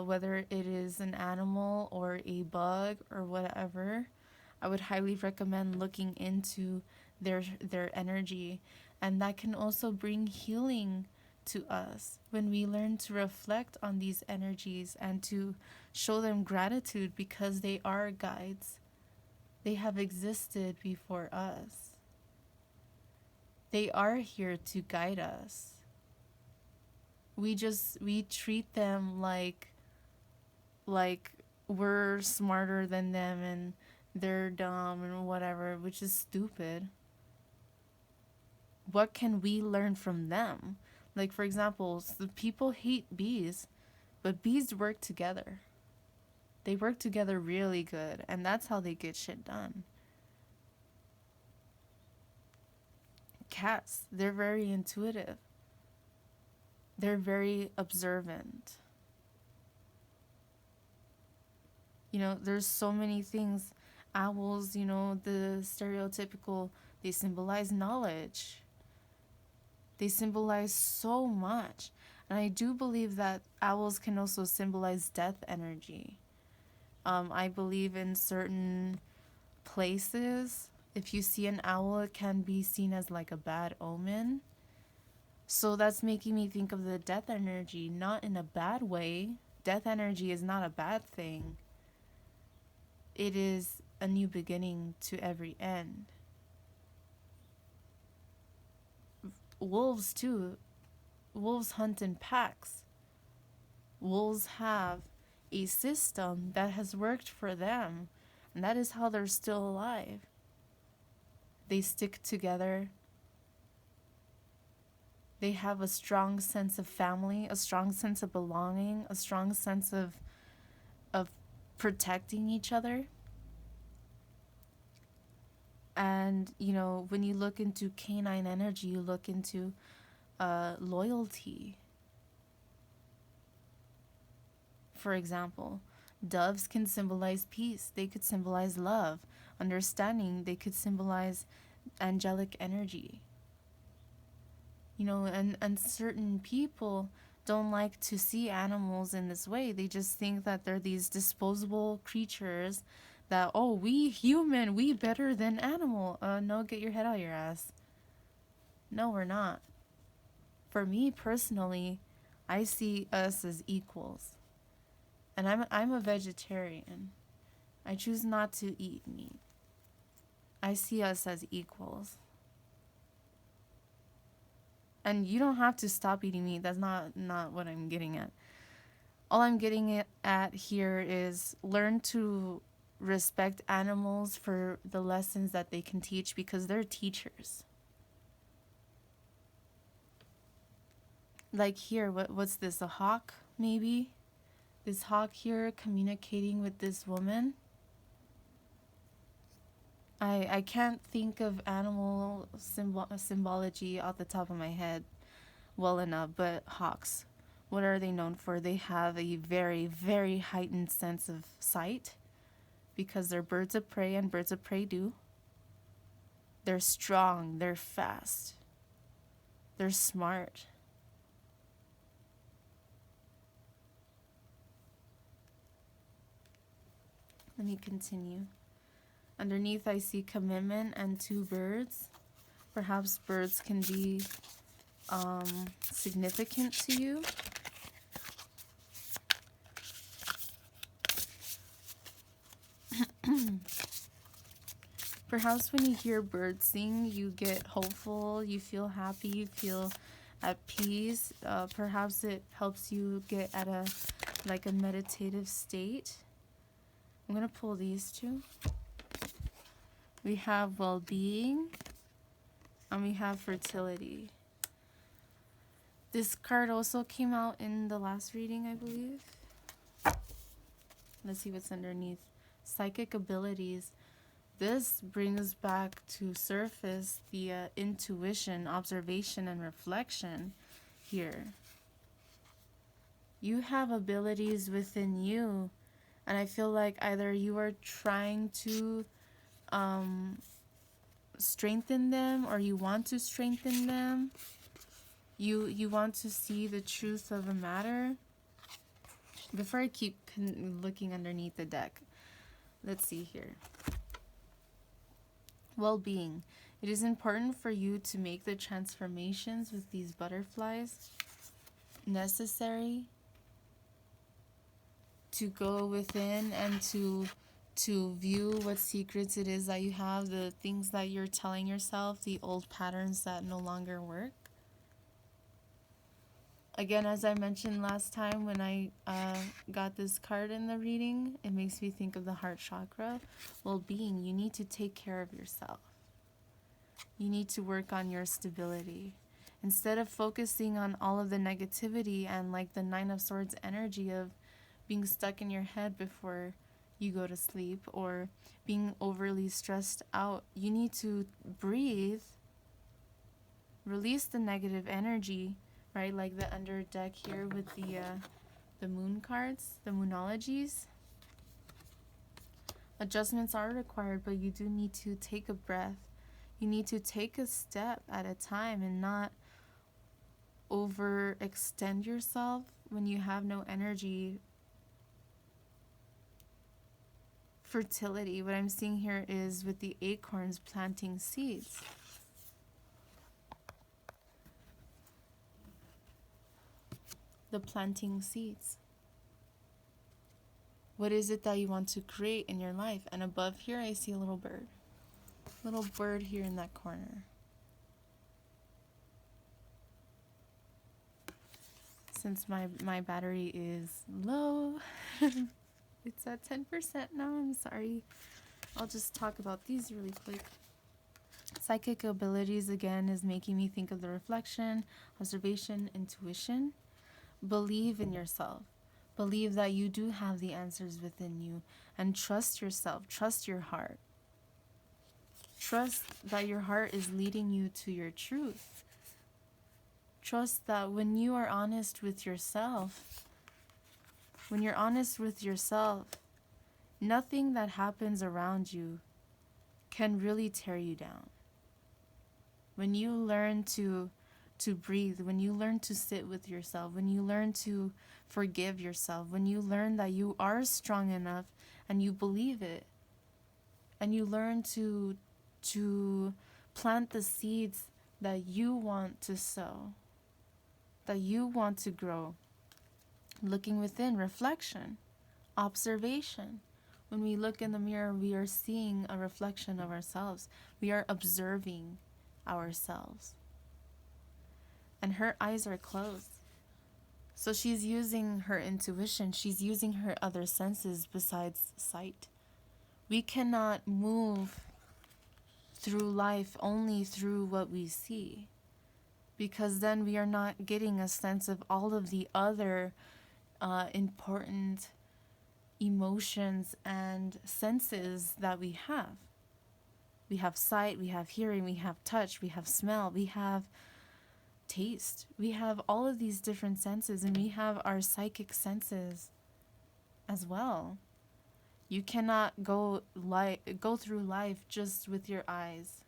[SPEAKER 1] whether it is an animal or a bug or whatever, I would highly recommend looking into their energy, and that can also bring healing to us when we learn to reflect on these energies and to show them gratitude because they are guides. They have existed before us. They are here to guide us. We treat them like we're smarter than them and they're dumb and whatever, which is stupid. What can we learn from them? Like, for example, the people hate bees, but bees work together. They work together really good, and that's how they get shit done. Cats, they're very intuitive. They're very observant. You know, there's so many things. Owls, you know, the stereotypical, they symbolize knowledge. They symbolize so much. And I do believe that owls can also symbolize death energy. I believe in certain places, if you see an owl, it can be seen as like a bad omen. So that's making me think of the death energy, not in a bad way. Death energy is not a bad thing. It is a new beginning to every end. Wolves, too. Wolves hunt in packs. Wolves have a system that has worked for them, and that is how they're still alive. They stick together. They have a strong sense of family, a strong sense of belonging, a strong sense of protecting each other. And, you know, when you look into canine energy, you look into loyalty. For example, doves can symbolize peace. They could symbolize love, understanding. They could symbolize angelic energy. You know, and certain people don't like to see animals in this way. They just think that they're these disposable creatures that, oh, we human, we better than animal. No, get your head out of your ass. No, we're not. For me personally, I see us as equals. And I'm a vegetarian. I choose not to eat meat. I see us as equals. And you don't have to stop eating meat. That's not what I'm getting at. All I'm getting at here is learn to respect animals for the lessons that they can teach, because they're teachers. Like here, what's this, a hawk maybe? This hawk here communicating with this woman. I can't think of animal symbology off the top of my head well enough, but hawks, what are they known for? They have a very, very heightened sense of sight because they're birds of prey, and birds of prey do. They're strong, they're fast, they're smart. Let me continue. Underneath, I see commitment and 2 birds. Perhaps birds can be significant to you. Perhaps when you hear birds sing, you get hopeful, you feel happy, you feel at peace. Perhaps it helps you get at a meditative state. I'm gonna pull these 2. We have well-being, and we have fertility. This card also came out in the last reading, I believe. Let's see what's underneath. Psychic abilities. this brings back to surface the intuition, observation, and reflection here. You have abilities within you, and I feel like either you are trying to strengthen them, or you want to strengthen them. You want to see the truth of the matter. Before I keep looking underneath the deck, let's see here. Well-being. It is important for you to make the transformations with these butterflies necessary to go within and to view what secrets it is that you have, the things that you're telling yourself, the old patterns that no longer work. Again, as I mentioned last time when I got this card in the reading, it makes me think of the heart chakra. Well-being, you need to take care of yourself. You need to work on your stability. Instead of focusing on all of the negativity and like the Nine of Swords energy of being stuck in your head before you go to sleep or being overly stressed out, you need to breathe, release the negative energy, right? Like the under deck here with the moon cards, the moonologies. Adjustments are required, but you do need to take a breath. You need to take a step at a time and not overextend yourself when you have no energy. Fertility, what I'm seeing here is with the acorns planting seeds. The planting seeds. What is it that you want to create in your life? And above here I see a little bird. Little bird here in that corner. Since my battery is low, it's at 10% now, I'm sorry. I'll just talk about these really quick. Psychic abilities, again, is making me think of the reflection, observation, intuition. Believe in yourself. Believe that you do have the answers within you. And trust yourself. Trust your heart. Trust that your heart is leading you to your truth. Trust that when you are honest with yourself, when you're honest with yourself, nothing that happens around you can really tear you down. When you learn to breathe, when you learn to sit with yourself, when you learn to forgive yourself, when you learn that you are strong enough and you believe it, and you learn to plant the seeds that you want to sow, that you want to grow. Looking within, reflection, observation. When we look in the mirror, we are seeing a reflection of ourselves. We are observing ourselves. And her eyes are closed. So she's using her intuition. She's using her other senses besides sight. We cannot move through life only through what we see, because then we are not getting a sense of all of the other important emotions and senses that we have. We have sight, we have hearing, we have touch, we have smell, we have taste. We have all of these different senses, and we have our psychic senses as well. You cannot go through life just with your eyes,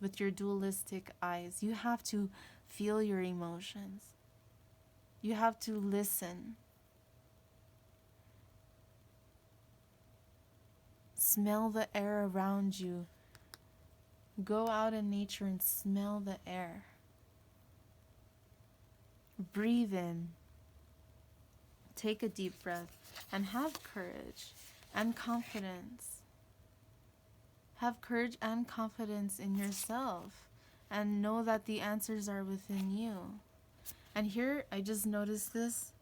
[SPEAKER 1] with your dualistic eyes. You have to feel your emotions. You have to listen. Smell the air around you. Go out in nature and smell the air. Breathe in. Take a deep breath and have courage and confidence. Have courage and confidence in yourself and know that the answers are within you. And here, I just noticed this.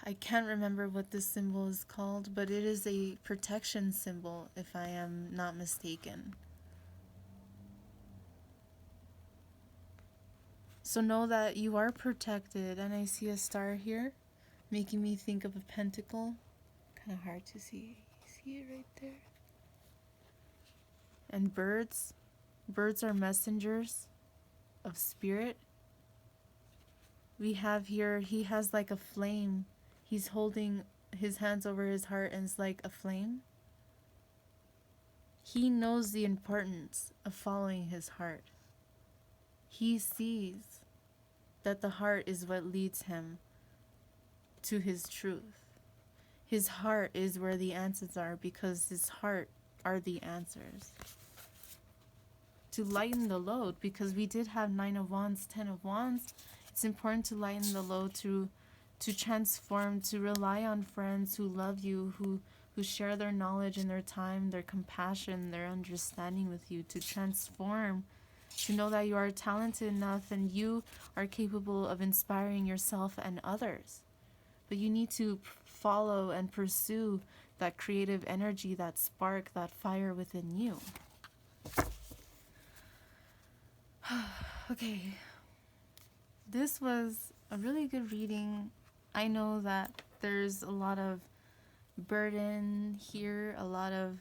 [SPEAKER 1] I can't remember what this symbol is called, but it is a protection symbol, if I am not mistaken. So know that you are protected, and I see a star here, making me think of a pentacle. Kind of hard to see. You see it right there? And birds are messengers of spirit. We have here, he has like a flame. He's holding his hands over his heart and it's like a flame. He knows the importance of following his heart. He sees that the heart is what leads him to his truth. His heart is where the answers are because his heart are the answers. To lighten the load, because we did have 9 of Wands, 10 of Wands, it's important to lighten the load, to transform, to rely on friends who love you, who share their knowledge and their time, their compassion, their understanding with you, to transform, to know that you are talented enough and you are capable of inspiring yourself and others. But you need to follow and pursue that creative energy, that spark, that fire within you. Okay. This was a really good reading. I know that there's a lot of burden here, a lot of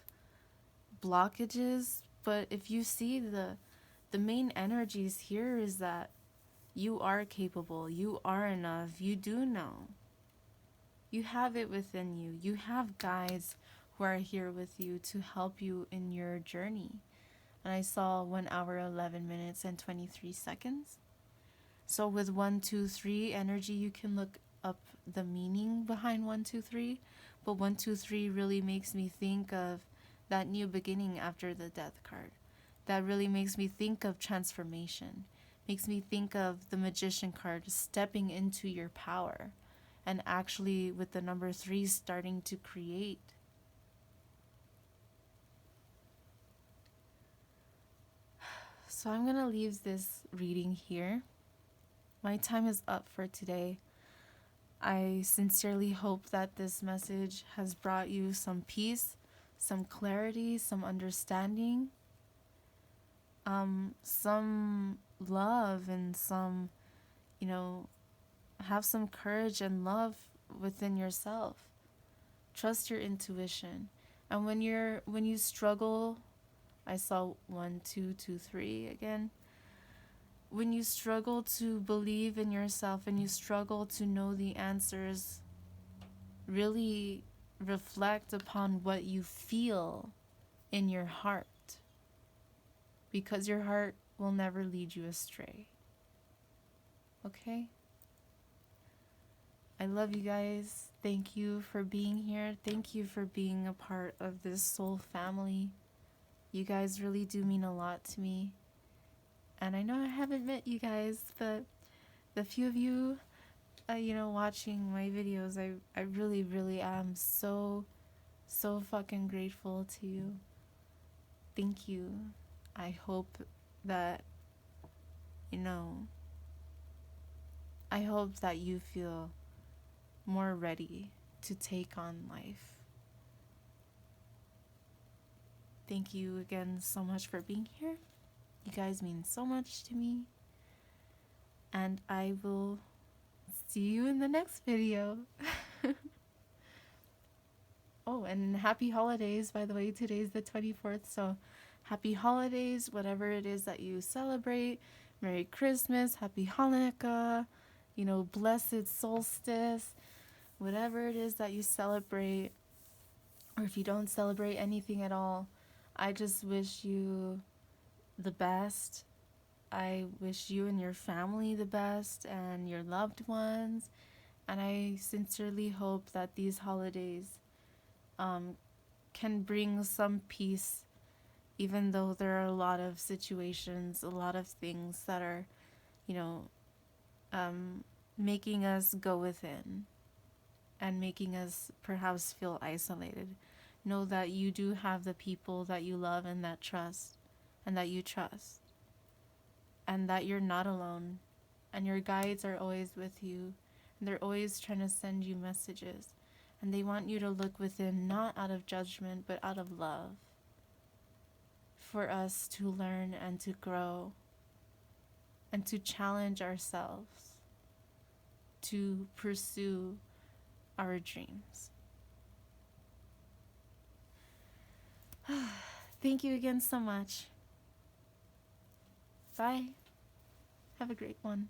[SPEAKER 1] blockages, but if you see the main energies here is that you are capable, you are enough, you do know. You have it within you. You have guides who are here with you to help you in your journey. And I saw 1 hour, 11 minutes, and 23 seconds. So with 1, 2, 3 energy, you can look up the meaning behind 1, 2, 3. But 1, 2, 3 really makes me think of that new beginning after the death card. That really makes me think of transformation. Makes me think of the Magician card, stepping into your power. And actually with the number 3 starting to create. So I'm going to leave this reading here. My time is up for today. I sincerely hope that this message has brought you some peace, some clarity, some understanding, some love, and some, have some courage and love within yourself. Trust your intuition. And when you struggle, I saw 1, 2, 2, 3 again. When you struggle to believe in yourself and you struggle to know the answers, really reflect upon what you feel in your heart, because your heart will never lead you astray. Okay? I love you guys. Thank you for being here. Thank you for being a part of this soul family. You guys really do mean a lot to me. And I know I haven't met you guys, but the few of you, watching my videos, I really, really am so fucking grateful to you. Thank you. I hope that, I hope that you feel more ready to take on life. Thank you again so much for being here. You guys mean so much to me. And I will see you in the next video. Oh, and happy holidays, by the way. Today's the 24th, so happy holidays, whatever it is that you celebrate. Merry Christmas, happy Hanukkah, blessed solstice, whatever it is that you celebrate. Or if you don't celebrate anything at all, I just wish you the best. I wish you and your family the best and your loved ones. And I sincerely hope that these holidays can bring some peace, even though there are a lot of situations, a lot of things that are, making us go within and making us perhaps feel isolated. Know that you do have the people that you love and that trust, and that you trust, and that you're not alone, and your guides are always with you, and they're always trying to send you messages, and they want you to look within, not out of judgment, but out of love, for us to learn and to grow, and to challenge ourselves, to pursue our dreams. Thank you again so much. Bye. Have a great one.